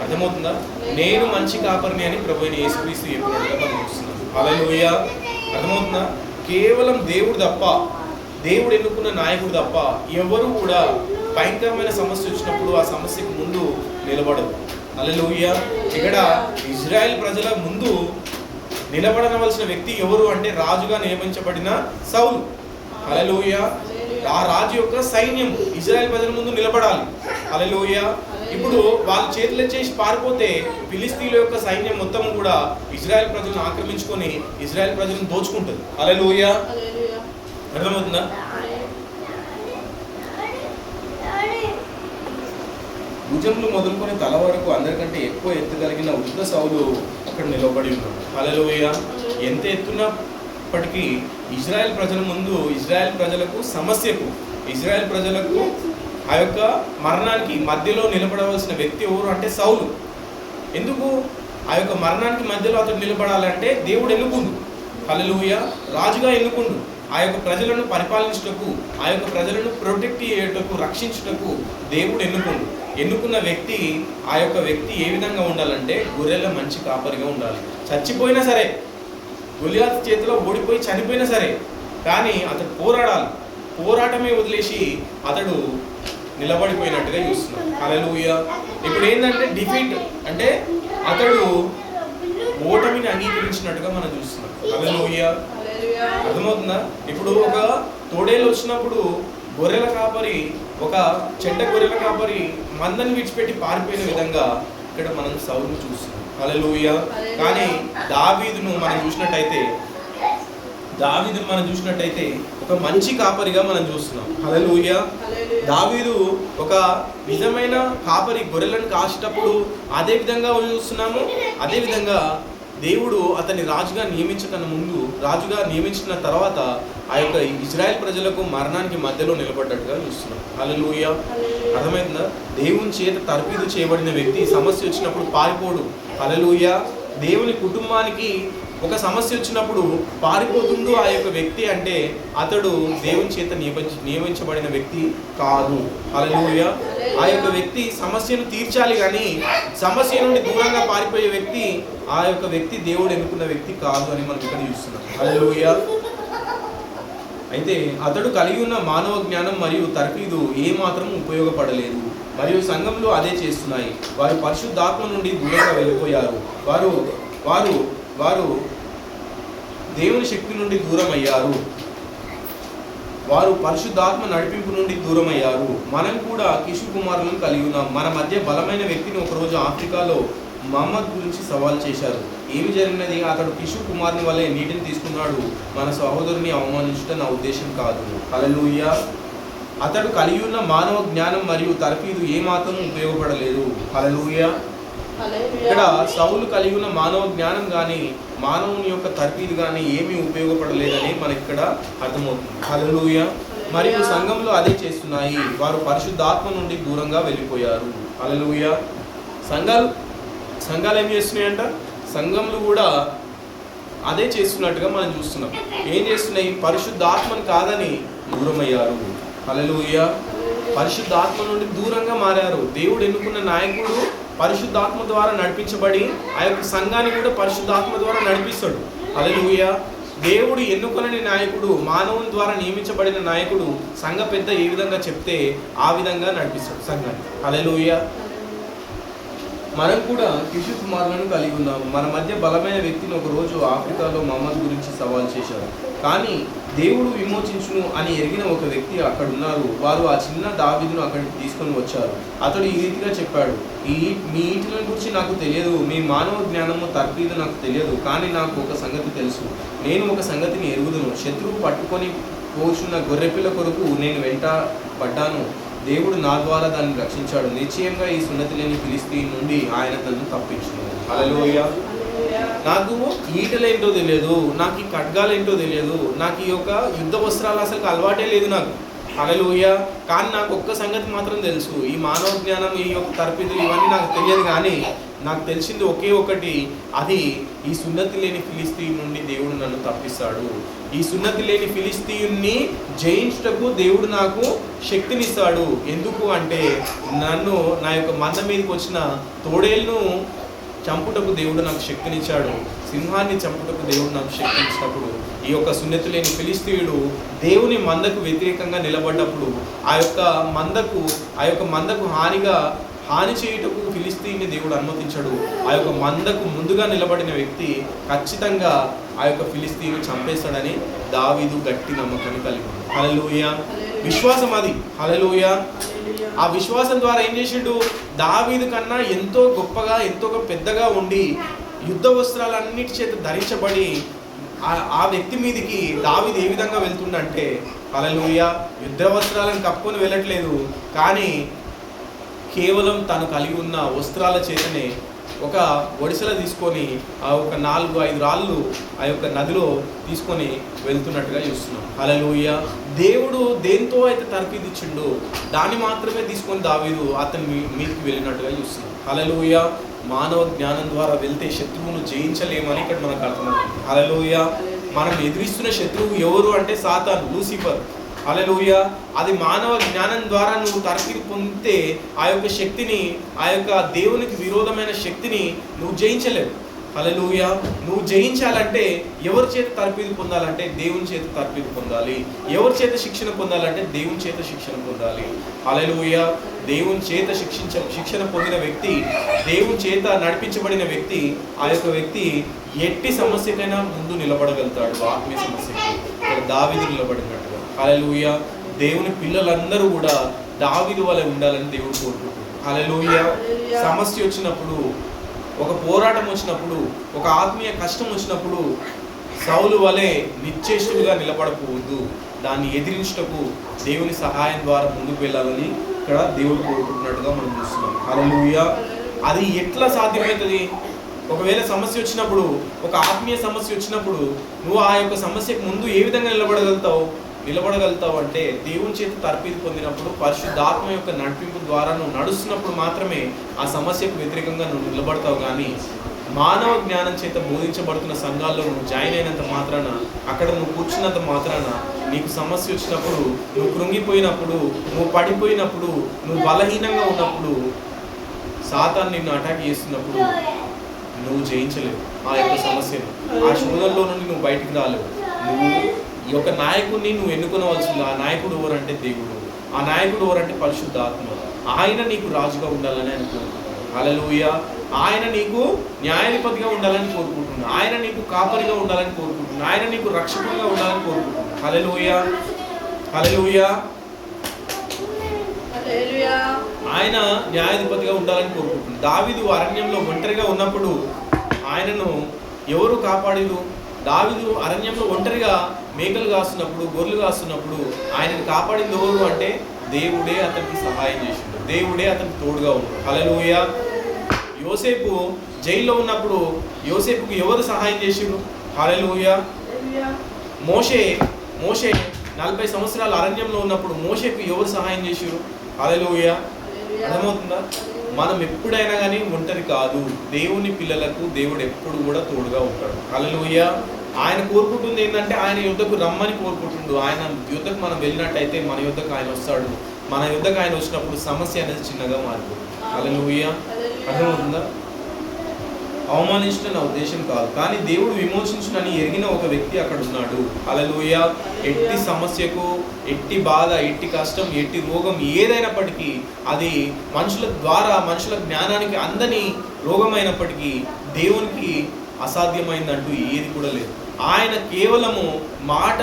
Speaker 1: అర్థమవుతుందా? నేను మంచి కాపరిని అని ప్రభువైన యేసుక్రీస్తు చెప్పినట్టుగా మనం చూస్తున్నాం. హల్లెలూయా. అర్థమవుతుందా? కేవలం దేవుడు తప్ప, దేవుడు ఎన్నుకున్న నాయకుడు తప్ప ఎవరు కూడా భయంకరమైన సమస్య వచ్చినప్పుడు ఆ సమస్యకు ముందు నిలబడదు. హల్లెలూయా. ఇక్కడ ఇజ్రాయెల్ ప్రజల ముందు నిలబడవలసిన వ్యక్తి ఎవరు అంటే, రాజుగా నియమించబడిన సౌలు. హల్లెలూయా. ఆ రాజు యొక్క సైన్యం ఇజ్రాయెల్ ప్రజల ముందు నిలబడాలి. హల్లెలూయా. ఇప్పుడు వాళ్ళ చేతులు చేసి పారిపోతే ఫిలిస్తీయుల యొక్క సైన్యం మొత్తం కూడా ఇజ్రాయెల్ ప్రజలను ఆక్రమించుకొని ఇజ్రాయెల్ ప్రజలను దోచుకుంటుంది. హల్లెలూయా. అర్థమవుతుందా? భుజంలో మొదలుకొని తల వరకు అందరికంటే ఎక్కువ ఎత్తు కలిగిన వృద్ధ సౌలు అక్కడ నిలబడి ఉన్నాడు. హల్లెలూయా. ఎంత ఎత్తున్నప్పటికీ ఇజ్రాయెల్ ప్రజల ముందు, ఇజ్రాయెల్ ప్రజలకు సమస్యకు, ఇజ్రాయెల్ ప్రజలకు ఆ యొక్క మరణానికి మధ్యలో నిలబడవలసిన వ్యక్తి ఎవరు అంటే సౌలు. ఎందుకు ఆ యొక్క మరణానికి మధ్యలో అతడు నిలబడాలంటే దేవుడు ఎన్నుకుంది. హల్లెలూయా. రాజుగా ఎన్నుకుండు ఆ యొక్క ప్రజలను పరిపాలించుటకు, ఆ యొక్క ప్రజలను ప్రొటెక్ట్ చేయుటకు, రక్షించుటకు దేవుడు ఎన్నుకున్న వ్యక్తి, ఆ యొక్క వ్యక్తి ఏ విధంగా ఉండాలంటే గొర్రెల మంచి కాపరిగా ఉండాలి. చచ్చిపోయినా సరే, గొలియాతు చేతిలో ఓడిపోయి చనిపోయినా సరే, కానీ అతడు పోరాటమే వదిలేసి అతడు నిలబడిపోయినట్టుగా చూస్తున్నాం. హల్లెలూయా. ఇప్పుడు ఏంటంటే డిఫీట్ అంటే అతడు ఓటమిని అంగీకరించినట్టుగా మనం చూస్తున్నాం. హల్లెలూయా. అర్థమవుతుందా? ఇప్పుడు ఒక తోడేలు వచ్చినప్పుడు గొర్రెల కాపరి, ఒక చెడ్డ గొర్రెల కాపరి మందని విడిచిపెట్టి పారిపోయిన విధంగా ఇక్కడ మనం సౌలును చూస్తున్నాం. హల్లెలూయా. కానీ దావీదును మనం చూసినట్టయితే ఒక మంచి కాపరిగా మనం చూస్తున్నాం. హల్లెలూయా. దావీదు ఒక నిజమైన కాపరి, గొర్రెలను కాసేటప్పుడు అదే విధంగా చూస్తున్నాము. అదే విధంగా దేవుడు అతన్ని రాజుగా నియమించిన తర్వాత ఆ యొక్క ఇజ్రాయెల్ ప్రజలకు మరణానికి మధ్యలో నిలబడ్డట్టుగా చూస్తున్నాం. హల్లెలూయా. అర్థమవుతుందా? దేవుని చేత తర్ఫీదు చేయబడిన వ్యక్తి సమస్య వచ్చినప్పుడు పారిపోడు. హల్లెలూయా. దేవుని కుటుంబానికి ఒక సమస్య వచ్చినప్పుడు పారిపోతుందో ఆ యొక్క వ్యక్తి అంటే అతడు దేవుని చేత నియమించబడిన వ్యక్తి కాదు. హల్లెలూయా. ఆ యొక్క వ్యక్తి సమస్యను తీర్చాలి, కానీ సమస్య నుండి దూరంగా పారిపోయే వ్యక్తి, ఆ యొక్క వ్యక్తి దేవుడు ఎన్నుకున్న వ్యక్తి కాదు అని మనం ఇక్కడ చూస్తున్నాం. హల్లెలూయా. అయితే అతడు కలిగి ఉన్న మానవ జ్ఞానం మరియు తర్ఫీదు ఏ మాత్రం ఉపయోగపడలేదు, మరియు సంఘంలో అదే చేస్తున్నాయి. వారు పరిశుద్ధాత్మ నుండి దూరంగా వెళ్ళిపోయారు. వారు దేవుని శక్తి నుండి దూరమయ్యారు. వారు పరిశుద్ధాత్మ నడిపింపు నుండి దూరమయ్యారు. మనం కూడా కిషు కుమారులను కలిగి ఉన్నాం. మన మధ్య బలమైన వ్యక్తిని ఒకరోజు ఆఫ్రికాలో మహమ్మద్ గురించి సవాల్ చేశారు. ఏమి జరిగినది? అతడు కిషు కుమారుని వల్లే నీటిని తీసుకున్నాడు. మన సహోదరుని అవమానించడం నా ఉద్దేశం కాదు. హల్లెలూయా. అతడు కలిగి ఉన్న మానవ జ్ఞానం మరియు తర్ఫీదు ఏ మాత్రం ఉపయోగపడలేదు. హల్లెలూయా. ఇక్కడ సౌలు కలిగి ఉన్న మానవ జ్ఞానం కానీ మానవుని యొక్క తర్ఫీదు కానీ ఏమీ ఉపయోగపడలేదని మనకి ఇక్కడ అర్థమవుతుంది. హల్లెలూయా. మరియు సంఘంలో అదే చేస్తున్నాయి. వారు పరిశుద్ధాత్మ నుండి దూరంగా వెళ్ళిపోయారు. హల్లెలూయా. సంఘాలు ఏం చేస్తున్నాయంట? సంఘంలో కూడా అదే చేస్తున్నట్టుగా మనం చూస్తున్నాం. ఏం చేస్తున్నాయి? పరిశుద్ధాత్మను కాదని దూరమయ్యారు. హల్లెలూయా. పరిశుద్ధాత్మ నుండి దూరంగా మారారు. దేవుడు ఎన్నుకున్న నాయకుడు పరిశుద్ధాత్మ ద్వారా నడిపించబడి ఆ యొక్క సంఘాన్ని కూడా పరిశుద్ధాత్మ ద్వారా నడిపిస్తాడు. హల్లెలూయా. దేవుడు ఎన్నుకొనని నాయకుడు, మానవుని ద్వారా నియమించబడిన నాయకుడు సంఘ పెద్ద ఏ విధంగా చెప్తే ఆ విధంగా నడిపిస్తాడు సంఘాన్ని. హల్లెలూయా. మనం కూడా కిషు కుమారులను కలిగి ఉన్నాము. మన మధ్య బలమైన వ్యక్తిని ఒకరోజు ఆఫ్రికాలో మహమ్మద్ గురించి సవాల్ చేశారు. కానీ దేవుడు విమోచించును అని ఎరిగిన ఒక వ్యక్తి అక్కడ ఉన్నారు. వారు ఆ చిన్న దావీదును అక్కడికి తీసుకొని వచ్చారు. అతడు ఈ రీతిగా చెప్పాడు, మీ ఈటిల గురించి నాకు తెలియదు, మీ మానవ జ్ఞానము తర్ఫీదు నాకు తెలియదు, కానీ నాకు ఒక సంగతి తెలుసు. నేను ఒక సంగతిని ఎరుగుదును. శత్రువు పట్టుకొని పోచున్న గొర్రెపిల్ల కొరకు నేను వెంట పడ్డాను. దేవుడు నా ద్వారా దాన్ని రక్షించాడు. నిశ్చయంగా ఈ సున్నతి లేని ఫిలిస్తీన్ నుండి ఆయన తనను తప్పించును. హల్లెలూయా. నాకు ఈటలేంటో తెలియదు, నాకు ఈ ఖడ్గాలేంటో తెలియదు, నాకు ఈ యొక్క యుద్ధ వస్త్రాలు అసలు అలవాటే లేదు నాకు. హల్లెలూయా. కానీ నాకు ఒక్క సంగతి మాత్రం తెలుసు, ఈ మానవ జ్ఞానం, ఈ యొక్క తర్ఫీదు ఇవన్నీ నాకు తెలియదు, కానీ నాకు తెలిసింది ఒకే ఒకటి, అది ఈ సున్నతి లేని ఫిలిస్తీన్ నుండి దేవుడు నన్ను తప్పిస్తాడు. ఈ సున్నతి లేని ఫిలిస్తీన్ని జయించుటకు దేవుడు నాకు శక్తినిస్తాడు. ఎందుకు అంటే నన్ను నా యొక్క మంద మీదకి వచ్చిన తోడేళ్ళను చంపుటకు దేవుడు నాకు శక్తినిచ్చాడు. సింహాన్ని చంపుటకు దేవుడు నాకు శక్తినిచ్చినప్పుడు ఈ యొక్క సున్నతి లేని ఫిలిస్తీయుడు దేవుని మందకు వ్యతిరేకంగా నిలబడ్డప్పుడు ఆ యొక్క మందకు హాని చేయుటకు ఫిలిస్తీన్ని దేవుడు అనుమతించాడు. ఆ యొక్క మందకు ముందుగా నిలబడిన వ్యక్తి ఖచ్చితంగా ఆ యొక్క ఫిలిస్తీన్ని చంపేస్తాడని దావీదు గట్టి నమ్మకాన్ని కలిగి ఉన్నాడు. హల్లెలూయా. విశ్వాసం అది. హల్లెలూయా. ఆ విశ్వాసం ద్వారా ఏం చేసిండు? దావీదు కన్నా ఎంతో గొప్పగా, ఎంతో పెద్దగా ఉండి యుద్ధ వస్త్రాలన్నిటి చేత ధరించబడి ఆ వ్యక్తి మీదకి దావీదు ఏ విధంగా వెళ్తుండంటే, హల్లెలూయా, యుద్ధ వస్త్రాలను కప్పుకొని వెళ్ళట్లేదు, కానీ కేవలం తను కలిగి ఉన్న వస్త్రాల చేతనే ఒక ఒడిసెల తీసుకొని ఆ ఒక 4-5 రాళ్ళు ఆ యొక్క నదిలో తీసుకొని వెళ్తున్నట్టుగా చూస్తున్నాం. హల్లెలూయా. దేవుడు దేంతో అయితే తర్ఫీదు ఇచ్చిండో దాన్ని మాత్రమే తీసుకొని దావీదు అతని మీదకి వెళ్ళినట్టుగా చూస్తున్నాం. హల్లెలూయా. మానవ జ్ఞానం ద్వారా వెళ్తే శత్రువును జయించలేమని ఇక్కడ మనకు అర్థమవుతుంది. హల్లెలూయా. మనం ఎదిరిస్తున్న శత్రువు ఎవరు అంటే సాతాను, లూసిఫర్. హల్లెలూయా. అది మానవ జ్ఞానం ద్వారా నువ్వు తర్ఫీదు పొందితే ఆ యొక్క శక్తిని, ఆ యొక్క దేవునికి విరోధమైన శక్తిని నువ్వు జయించలేవు. హల్లెలూయా. నువ్వు జయించాలంటే ఎవరి చేత తర్ఫీదు పొందాలంటే దేవుని చేత తర్ఫీదు పొందాలి. ఎవరి చేత శిక్షణ పొందాలంటే దేవుని చేత శిక్షణ పొందాలి. హల్లెలూయా. దేవుని చేత శిక్షణ పొందిన వ్యక్తి, దేవుని చేత నడిపించబడిన వ్యక్తి, ఆ యొక్క వ్యక్తి ఎట్టి సమస్యకైనా ముందు నిలబడగలుగుతాడు. ఆత్మీయ సమస్యకి దావీదు నిలబడినట్టుగా. హల్లెలూయా. దేవుని పిల్లలందరూ కూడా దావీదు వలె ఉండాలని దేవుడు కోరుకుంటున్నాడు. హల్లెలూయా. సమస్య వచ్చినప్పుడు, ఒక పోరాటం వచ్చినప్పుడు, ఒక ఆత్మీయ కష్టం వచ్చినప్పుడు సౌలు వలె నిశ్చేష్టులుగా నిలబడకూడదు. దాన్ని ఎదిరించుటకు దేవుని సహాయం ద్వారా ముందుకు వెళ్ళాలని ఇక్కడ దేవుడు కోరుకుంటున్నట్టుగా మనం చూస్తున్నాం. హల్లెలూయా. అది ఎట్లా సాధ్యమవుతుంది? ఒకవేళ సమస్య వచ్చినప్పుడు, ఒక ఆత్మీయ సమస్య వచ్చినప్పుడు నువ్వు ఆ యొక్క సమస్యకు ముందు ఏ విధంగా నిలబడగలుగుతావు అంటే దేవుని చేత తర్ఫీదు పొందినప్పుడు, పరిశుద్ధాత్మ యొక్క నడిపింపు ద్వారా నువ్వు నడుస్తున్నప్పుడు మాత్రమే ఆ సమస్యకు వ్యతిరేకంగా నువ్వు నిలబడతావు. కానీ మానవ జ్ఞానం చేత బోధించబడుతున్న సంఘాల్లో నువ్వు జాయిన్ అయినంత మాత్రాన, అక్కడ నువ్వు కూర్చున్నంత మాత్రాన, నీకు సమస్య వచ్చినప్పుడు, నువ్వు కృంగిపోయినప్పుడు, నువ్వు పడిపోయినప్పుడు, నువ్వు బలహీనంగా ఉన్నప్పుడు, సాతాను నిన్ను అటాక్ చేస్తున్నప్పుడు నువ్వు జయించలేవు ఆ యొక్క సమస్యను. ఆ శోధనలో నుండి నువ్వు బయటికి రాలేవు. నువ్వు ఈ యొక్క నాయకుడిని నువ్వు ఎన్నుకోవాల్సింది. ఆ నాయకుడు ఎవరంటే దేవుడు. ఆ నాయకుడు ఎవరంటే పరిశుద్ధాత్మ. ఆయన నీకు రాజుగా ఉండాలని ఆయన కోరుకుంటున్నాడు. హల్లెలూయా. ఆయన నీకు న్యాయాధిపతిగా ఉండాలని కోరుకుంటున్నాడు. ఆయన నీకు కాపరిగా ఉండాలని కోరుకుంటున్నాడు. ఆయన నీకు రక్షకుడిగా ఉండాలని కోరుకుంటున్నాడు. హల్లెలూయా. హల్లెలూయా. ఆయన న్యాయాధిపతిగా ఉండాలని కోరుకుంటున్నాడు. దావీదు అరణ్యంలో ఒంటరిగా ఉన్నప్పుడు ఆయనను ఎవరు కాపాడిరు? దావీదు అరణ్యంలో ఒంటరిగా మేకలు కాస్తున్నప్పుడు, గొర్రెలు కాస్తున్నప్పుడు ఆయనను కాపాడింది ఎవరు అంటే దేవుడే అతనికి సహాయం చేసిండు. దేవుడే అతనికి తోడుగా ఉన్నాడు. హల్లెలూయా. యోసేపు జైల్లో ఉన్నప్పుడు యోసేపుకు ఎవరు సహాయం చేసిండ్రు? హల్లెలూయా. మోషే 40 సంవత్సరాల అరణ్యంలో ఉన్నప్పుడు మోషేకు ఎవరు సహాయం చేసిండ్రు? హల్లెలూయా. అర్థమవుతుందా? మనం ఎప్పుడైనా కానీ ఒంటరి కాదు. దేవుని పిల్లలకు దేవుడు ఎప్పుడు కూడా తోడుగా ఉంటాడు. హల్లెలూయా. ఆయన కోరుకుంటుంది ఏంటంటే ఆయన యుద్ధకు రమ్మని కోరుకుంటుండు. ఆయన యుద్ధకు మనం వెళ్ళినట్టయితే మన యుద్ధకు ఆయన వస్తాడు. మన యుద్ధకు ఆయన వచ్చినప్పుడు సమస్య అనేది చిన్నగా మారిపోతుంది. హల్లెలూయా. అర్థమవుతుందా? అవమానించడం నా ఉద్దేశం కాదు, కానీ దేవుడు విమోచించునని ఎరిగిన ఒక వ్యక్తి అక్కడ ఉన్నాడు. హల్లెలూయా. ఎట్టి సమస్యకు, ఎట్టి బాధ, ఎట్టి కష్టం, ఎట్టి రోగం ఏదైనప్పటికీ, అది మనుషుల ద్వారా, మనుషుల జ్ఞానానికి అందని రోగమైనప్పటికీ దేవునికి అసాధ్యమైందంటూ ఏది కూడా లేదు. ఆయన కేవలము మాట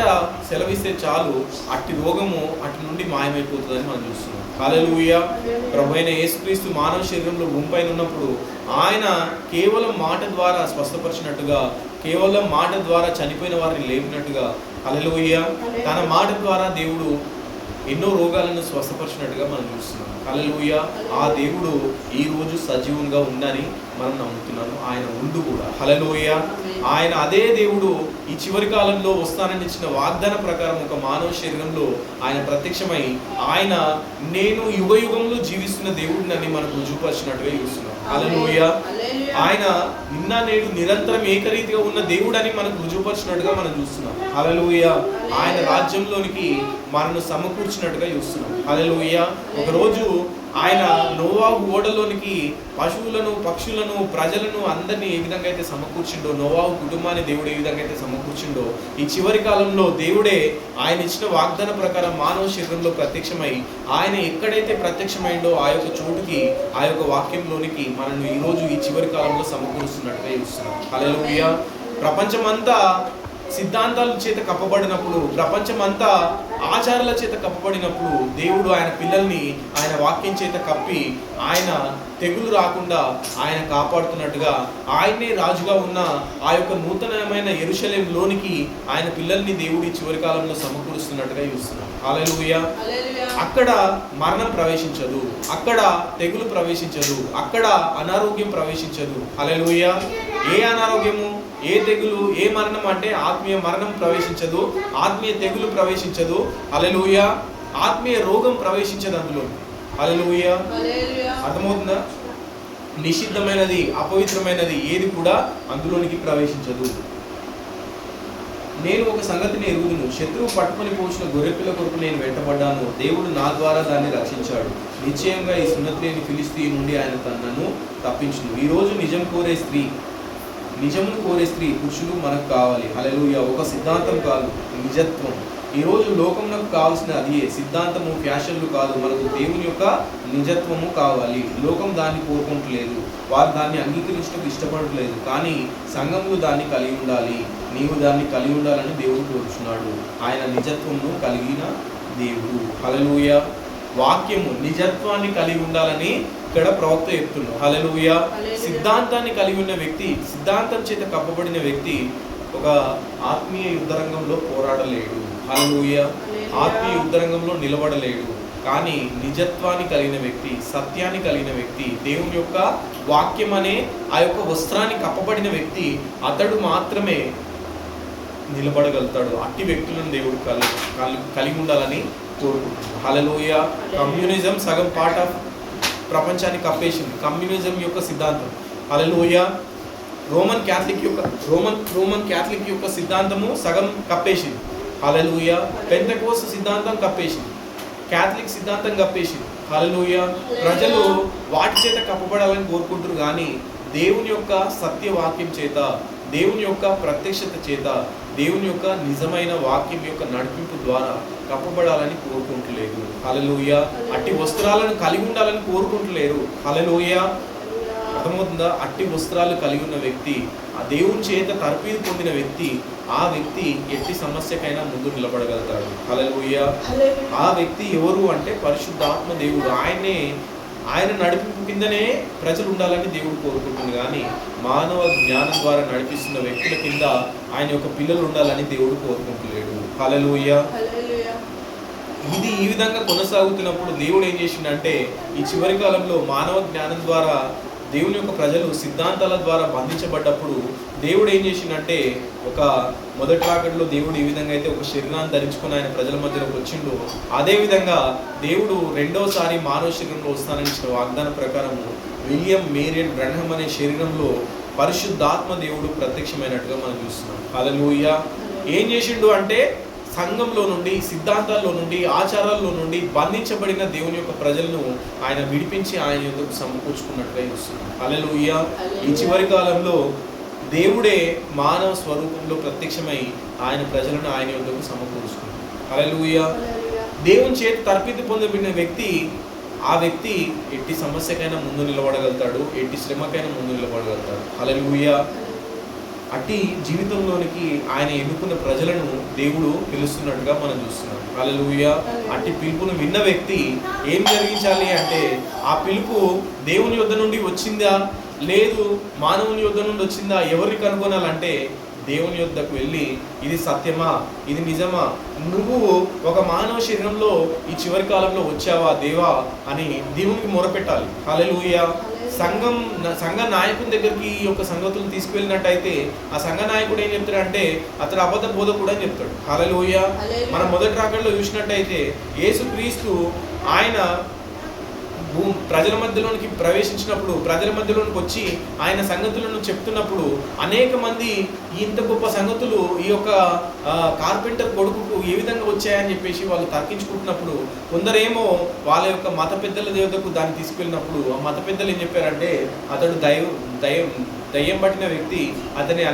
Speaker 1: సెలవిస్తే చాలు అట్టి రోగము అటు నుండి మాయమైపోతుందని మనం చూస్తున్నాం. హల్లెలూయా. ప్రభువైన యేసుక్రీస్తు మానవ శరీరంలో భూమిపైన ఉన్నప్పుడు ఆయన కేవలం మాట ద్వారా స్వస్థపరిచినట్టుగా, కేవలం మాట ద్వారా చనిపోయిన వారిని లేపినట్టుగా, హల్లెలూయా, తన మాట ద్వారా దేవుడు ఎన్నో రోగాలను స్వస్థపరిచినట్టుగా మనం చూస్తున్నాం. హల్లెలూయా. ఆ దేవుడు ఈ రోజు సజీవంగా ఉందని మనం నమ్ముతున్నాము. ఆయన ఉండు కూడా. హల్లెలూయా. ఆయన అదే దేవుడు ఈ చివరి కాలంలో వస్తానని ఇచ్చిన వాగ్దాన ప్రకారం ఒక మానవ శరీరంలో ఆయన ప్రత్యక్షమై ఆయన నేను యుగ యుగంలో జీవిస్తున్న దేవుడిని మనకు రుజువుపరిచినట్టుగా చూస్తున్నాం. హల్లెలూయా. ఆయన నిన్న నేడు నిరంతరం ఏకరీతిగా ఉన్న దేవుడని మనకు రుజువుపరిచినట్టుగా మనం చూస్తున్నాం. హల్లెలూయా. ఆయన రాజ్యంలోనికి మనను సమకూర్చినట్టుగా చూస్తున్నాం. హల్లెలూయా. ఒకరోజు ఆయన నోవాహు ఓడలోనికి పశువులను, పక్షులను, ప్రజలను అందరినీ ఏ విధంగా అయితే సమకూర్చిండో, నోవాహు కుటుంబాన్ని దేవుడు ఏ విధంగా అయితే సమకూర్చిండో, ఈ చివరి కాలంలో దేవుడే ఆయన ఇచ్చిన వాగ్దాన ప్రకారం మానవ శరీరంలో ప్రత్యక్షమై ఆయన ఎక్కడైతే ప్రత్యక్షమైండో ఆ యొక్క చోటుకి, ఆ యొక్క వాక్యంలోనికి మనల్ని ఈరోజు ఈ చివరి కాలంలో సమకూరుస్తున్నట్టుగా చూస్తున్నాం. హల్లెలూయా. ప్రపంచమంతా సిద్ధాంతాల చేత కప్పబడినప్పుడు, ప్రపంచమంతా ఆచారాల చేత కప్పబడినప్పుడు దేవుడు ఆయన పిల్లల్ని ఆయన వాక్యం చేత కప్పి ఆయన తెగులు రాకుండా ఆయన కాపాడుతున్నట్టుగా, ఆయనే రాజుగా ఉన్న ఆ యొక్క నూతనమైన యెరూషలేములోనికి ఆయన పిల్లల్ని దేవుడి చివరి కాలంలో సమకూరుస్తున్నట్టుగా చూస్తున్నాం. హల్లెలూయా. అక్కడ మరణం ప్రవేశించదు, అక్కడ తెగులు ప్రవేశించదు, అక్కడ అనారోగ్యం ప్రవేశించదు. హల్లెలూయా. ఏ అనారోగ్యము, ఏ తెగులు, ఏ మరణం అంటే ఆత్మీయ మరణం ప్రవేశించదు, ఆత్మీయ తెగులు ప్రవేశించదు. హల్లెలూయా. ఆత్మీయ రోగం ప్రవేశించదు అందులో. హల్లెలూయా. అర్థమవుతుందా? నిషిద్ధమైనది, అపవిత్రమైనది ఏది కూడా అందులోనికి ప్రవేశించదు. నేను ఒక సంగతిని ఎరుగుదును, శత్రువు పట్టుకొని పోసిన గొర్రెపిల్ల కొరకు నేను వెంటబడ్డాను, దేవుడు నా ద్వారా దాన్ని రక్షించాడు. నిశ్చయంగా ఈ సున్నతి లేని ఫిలిష్తీయుని నుండి ఆయన తనను తప్పించును. ఈరోజు నిజమును కోరే స్త్రీ పురుషులు మనకు కావాలి. హల్లెలూయా. ఒక సిద్ధాంతం కాదు, నిజత్వం. ఈరోజు లోకంలో కావాల్సిన అది సిద్ధాంతము, ఫ్యాషన్లు కాదు, మనకు దేవుని యొక్క నిజత్వము కావాలి. లోకం దాన్ని కోరుకుంటలేదు, వారు దాన్ని అంగీకరించడం ఇష్టపడట్లేదు, కానీ సంఘంలో దాన్ని కలిగి ఉండాలి. నీవు దాన్ని కలిగి ఉండాలని దేవుడు కోరుచున్నాడు. ఆయన నిజత్వమును కలిగిన దేవుడు. హల్లెలూయా. వాక్యము నిజత్వాన్ని కలిగి ఉండాలని ఇక్కడ ప్రవక్త చెప్తున్నాడు. హల్లెలూయా. సిద్ధాంతాన్ని కలిగి ఉన్న వ్యక్తి, సిద్ధాంతం చేత కప్పబడిన వ్యక్తి ఒక ఆత్మీయ యుద్ధరంగంలో పోరాడలేడు. హల్లెలూయా. ఆత్మీయ యుద్ధరంగంలో నిలబడలేడు. కానీ నిజత్వాన్ని కలిగిన వ్యక్తి, సత్యాన్ని కలిగిన వ్యక్తి, దేవుని యొక్క వాక్యం అనే ఆ యొక్క వస్త్రాన్ని కప్పబడిన వ్యక్తి, అతడు మాత్రమే నిలబడగలుగుతాడు. అట్టి వ్యక్తులను దేవుడు కలిగి ఉండాలని కోరుకుంటున్నాడు. హల్లెలూయా. కమ్యూనిజం సగం పార్ట్ ఆఫ్ ప్రపంచాన్ని కప్పేసింది, కమ్యూనిజం యొక్క సిద్ధాంతం. హల్లెలూయా. రోమన్ క్యాథలిక్ యొక్క సిద్ధాంతము సగం కప్పేసింది. హల్లెలూయా. పెంతెకోస్తు సిద్ధాంతం కప్పేసింది, క్యాథలిక్ సిద్ధాంతం కప్పేసింది. హల్లెలూయా. ప్రజలు వాటి చేత కప్పబడాలని కోరుకుంటారు, కానీ దేవుని యొక్క సత్యవాక్యం చేత, దేవుని యొక్క ప్రత్యక్షత చేత, దేవుని యొక్క నిజమైన వాక్యం యొక్క నడిపింపు ద్వారా కప్పబడాలని కోరుకుంటలేదు. హల్లెలూయా. అట్టి వస్త్రాలను కలిగి ఉండాలని కోరుకుంటలేరు. హల్లెలూయా. అర్థమవుతుందా? అట్టి వస్త్రాలు కలిగి ఉన్న వ్యక్తి, ఆ దేవుని చేత తర్పీదు పొందిన వ్యక్తి, ఆ వ్యక్తి ఎట్టి సమస్యకైనా ముందు నిలబడగలుగుతాడు. హల్లెలూయా. ఆ వ్యక్తి ఎవరు అంటే పరిశుద్ధాత్మ దేవుడు. ఆయన నడిపింపు కిందనే ప్రజలు ఉండాలని దేవుడు కోరుకుంటుంది, కానీ మానవ జ్ఞానం ద్వారా నడిపిస్తున్న వ్యక్తుల కింద ఆయన యొక్క పిల్లలు ఉండాలని దేవుడు కోరుకుంటలేడు. హల్లెలూయా. ఇది ఈ విధంగా కొనసాగుతున్నప్పుడు దేవుడు ఏం చేసిండంటే, ఈ చివరి కాలంలో మానవ జ్ఞానం ద్వారా దేవుని యొక్క ప్రజలు సిద్ధాంతాల ద్వారా బంధించబడ్డప్పుడు దేవుడు ఏం చేసిండంటే, ఒక మొదటి రాకడలో దేవుడు ఈ విధంగా అయితే ఒక శరీరాన్ని ధరించుకుని ఆయన ప్రజల మధ్యలోకి వచ్చిండు, అదేవిధంగా దేవుడు రెండవసారి మానవ శరీరంలో వస్తానని ఇచ్చిన వాగ్దానం ప్రకారము విలియం మేరియన్ బ్రహ్మం అనే శరీరంలో పరిశుద్ధాత్మ దేవుడు ప్రత్యక్షమైనట్టుగా మనం చూస్తున్నాం. హల్లెలూయా. ఏం చేసిండు అంటే, సంఘంలో నుండి, సిద్ధాంతాల్లో నుండి, ఆచారాల్లో నుండి బంధించబడిన దేవుని యొక్క ప్రజలను ఆయన విడిపించి ఆయన యొద్దకు సమకూర్చుకున్నట్టుగా చూస్తున్నాం. హల్లెలూయా. ఈ చివరి కాలంలో దేవుడే మానవ స్వరూపంలో ప్రత్యక్షమై ఆయన ప్రజలను ఆయన యొద్దకు సమకూర్చుకున్నాడు. హల్లెలూయా. దేవుని చేతి తర్పీదు పొందబడిన వ్యక్తి, ఆ వ్యక్తి ఎట్టి సమస్యకైనా ముందు నిలబడగలుగుతాడు, ఎట్టి శ్రమకైనా ముందు నిలబడగలుగుతాడు. హల్లెలూయా. అట్టి జీవితంలోనికి ఆయన ఎన్నుకున్న ప్రజలను దేవుడు పిలుస్తున్నట్టుగా మనం చూస్తున్నాం. హల్లెలూయా. అట్టి పిలుపును విన్న వ్యక్తి ఏం జరిగించాలి అంటే, ఆ పిలుపు దేవుని యొద్ద నుండి వచ్చిందా, లేదు మానవుని యొద్ద నుండి వచ్చిందా, ఎవరిని కనుగొనాలంటే దేవుని యొద్దకు వెళ్ళి, ఇది సత్యమా, ఇది నిజమా, నువ్వు ఒక మానవ శరీరంలో ఈ చివరి కాలంలో వచ్చావా దేవా అని దేవునికి మొరపెట్టాలి. హల్లెలూయా. సంఘ నాయకుని దగ్గరికి ఈ యొక్క సంగతులను తీసుకువెళ్ళినట్టయితే ఆ సంఘ నాయకుడు ఏం చెప్తాడంటే, అతడు అబద్ధ బోధకుడు అని చెప్తాడు. హల్లెలూయా. మనం మొదటి రాకడలో చూసినట్టయితే యేసుక్రీస్తు ఆయన ప్రజల మధ్యలోనికి ప్రవేశించినప్పుడు, ప్రజల మధ్యలోనికి వచ్చి ఆయన సంగతులను చెప్తున్నప్పుడు అనేక మంది ఇంత గొప్ప సంగతులు ఈ యొక్క కార్పెంటర్ కొడుకుకు ఏ విధంగా వచ్చాయని చెప్పేసి వాళ్ళు తర్కించుకుంటున్నప్పుడు, కొందరేమో వాళ్ళ యొక్క మత పెద్దల దేవతకు దాన్ని తీసుకెళ్ళినప్పుడు ఆ మత పెద్దలు ఏం చెప్పారంటే, అతడు దయ్యం పట్టిన వ్యక్తి, అతన్ని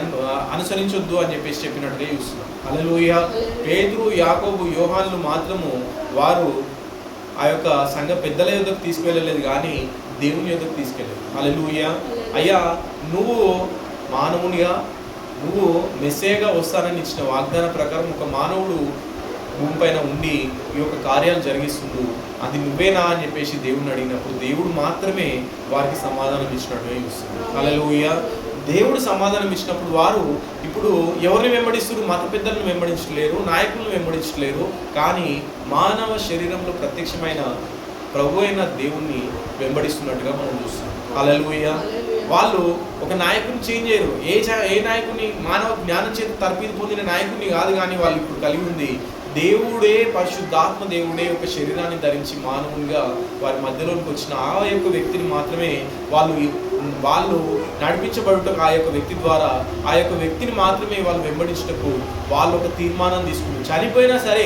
Speaker 1: అనుసరించొద్దు అని చెప్పేసి చెప్పినట్టుగా చూస్తున్నాం. హల్లెలూయా. పేతురు, యాకోబు, యోహానులు మాత్రము వారు ఆ యొక్క సంఘ పెద్దల యొద్దకు తీసుకువెళ్ళలేదు, కానీ దేవుని యొద్దకు తీసుకెళ్ళలేదు. హల్లెలూయా. అయ్యా, నువ్వు మానవునిగా, నువ్వు మెస్సేగా వస్తానని ఇచ్చిన వాగ్దాన ప్రకారం ఒక మానవుడు భూమి పైన ఉండి ఈ యొక్క కార్యాలు జరిగిస్తుండు, అది నువ్వేనా అని చెప్పేసి దేవుడిని అడిగినప్పుడు దేవుడు మాత్రమే వారికి సమాధానం ఇచ్చినట్టుగా చూస్తుంది. హల్లెలూయా. దేవుడు సమాధానం ఇచ్చినప్పుడు వారు ఇప్పుడు ఎవరిని వెంబడిస్తున్నారు? మత పెద్దలను వెంబడించలేరు, నాయకులను వెంబడించలేరు, కానీ మానవ శరీరంలో ప్రత్యక్షమైన ప్రభు అయిన దేవుణ్ణి వెంబడిస్తున్నట్టుగా మనం చూస్తున్నాం. హల్లెలూయా. వాళ్ళు ఒక నాయకుని చేంజ్ చేయరు. ఏ నాయకుని మానవ జ్ఞానం చేత తర్పీదు పొందిన నాయకుని కాదు, కానీ వాళ్ళు ఇప్పుడు కలిగి ఉంది దేవుడే, పరిశుద్ధాత్మ దేవుడే ఒక శరీరాన్ని ధరించి మానవునిగా వారి మధ్యలోకి వచ్చిన ఆ యొక్క వ్యక్తిని మాత్రమే వాళ్ళు నడిపించబడుటకు, ఆ యొక్క వ్యక్తి ద్వారా ఆ యొక్క వ్యక్తిని మాత్రమే వాళ్ళు వెంబడించుటకు వాళ్ళు ఒక తీర్మానం తీసుకున్నారు. చనిపోయినా సరే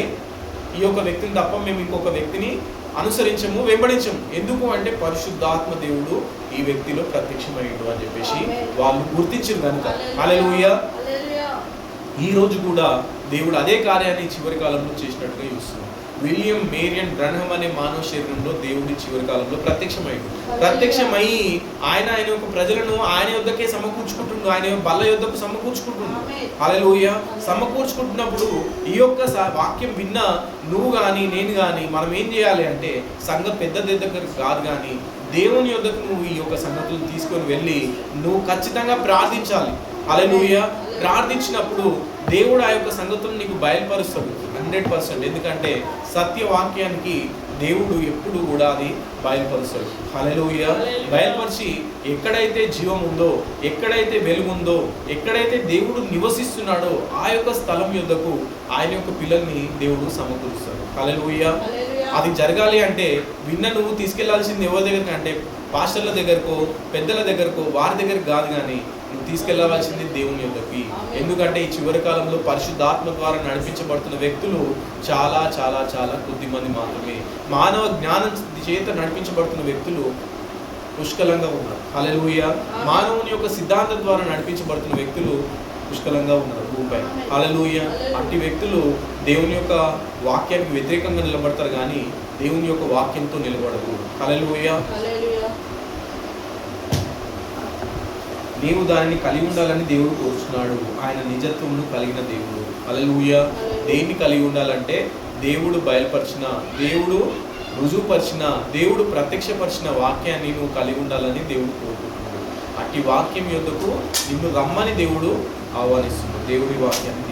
Speaker 1: ఈ యొక్క వ్యక్తిని తప్ప మేము ఇంకొక వ్యక్తిని అనుసరించము, వెంబడించము. ఎందుకు అంటే పరిశుద్ధాత్మ దేవుడు ఈ వ్యక్తిలో ప్రత్యక్షమయ్యాడు అని చెప్పేసి వాళ్ళు గుర్తించారు కనుక. హల్లెలూయా. ఈ రోజు కూడా దేవుడు అదే కార్యాన్ని చివరి కాలంలో చేసినట్టుగా చూస్తున్నాం. విలియం మేరియన్ బ్రన్హమ్ అనే మానవ శరీరంలో దేవుడి చివరి కాలంలో ప్రత్యక్షమై ఆయన యొక్క ప్రజలను ఆయన యొద్దకే సమకూర్చుకుంటుండు, ఆయన బల్ల యొద్దకు సమకూర్చుకుంటుండు. హల్లెలూయా. సమకూర్చుకుంటున్నప్పుడు ఈ యొక్క వాక్యం విన్న నువ్వు కానీ నేను కానీ మనం ఏం చేయాలి అంటే సంఘ పెద్ద దగ్గరకు కాదు కానీ దేవుని యొద్దకు నువ్వు ఈ యొక్క సంగతులను తీసుకొని వెళ్ళి నువ్వు ఖచ్చితంగా ప్రార్థించాలి. హల్లెలూయా. ప్రార్థించినప్పుడు దేవుడు ఆ యొక్క సంగతులను నీకు బయలుపరుస్తాడు 100%. ఎందుకంటే సత్యవాక్యానికి దేవుడు ఎప్పుడు కూడా అది బయలుపరుస్తాడు. హల్లెలూయా. బయలుపరిచి ఎక్కడైతే జీవం ఉందో, ఎక్కడైతే వెలుగుందో, ఎక్కడైతే దేవుడు నివసిస్తున్నాడో ఆ యొక్క స్థలం యొద్దకు ఆయన యొక్క పిల్లల్ని దేవుడు సమకూరుస్తాడు. హల్లెలూయా. అది జరగాలి అంటే విన్న నువ్వు తీసుకెళ్లాల్సింది ఎవరి దగ్గరికి అంటే పాస్టర్ల దగ్గరకో పెద్దల దగ్గరకో వారి దగ్గరకు కాదు, కానీ నువ్వు తీసుకెళ్లవలసింది దేవుని యొద్దకి. ఎందుకంటే ఈ చివరి కాలంలో పరిశుద్ధాత్మ ద్వారా నడిపించబడుతున్న వ్యక్తులు చాలా చాలా చాలా కొద్ది మంది మాత్రమే. మానవ జ్ఞానం చేత నడిపించబడుతున్న వ్యక్తులు పుష్కలంగా ఉన్నారు. హల్లెలూయా. మానవుని యొక్క సిద్ధాంతం ద్వారా నడిపించబడుతున్న వ్యక్తులు పుష్కలంగా ఉన్నారు భూమిపై. హల్లెలూయా. అట్టి వ్యక్తులు దేవుని యొక్క వాక్యానికి వ్యతిరేకంగా నిలబడతారు, కానీ దేవుని యొక్క వాక్యంతో నిలబడదు. హల్లెలూయా. నీవు దానిని కలిగి ఉండాలని దేవుడు కోరుచున్నాడు. ఆయన నిజత్వమును కలిగిన దేవుడు. హల్లెలూయా. దేన్ని కలిగి ఉండాలంటే దేవుడు బయలుపరిచిన, దేవుడు రుజువుపరిచిన, దేవుడు ప్రత్యక్షపరిచిన వాక్యాన్ని నువ్వు కలిగి ఉండాలని దేవుడు కోరుకుంటున్నాడు. అట్టి వాక్యం యొద్దకు నిన్ను రమ్మని దేవుడు ఆహ్వానిస్తున్నాడు. దేవుడి వాక్యాన్ని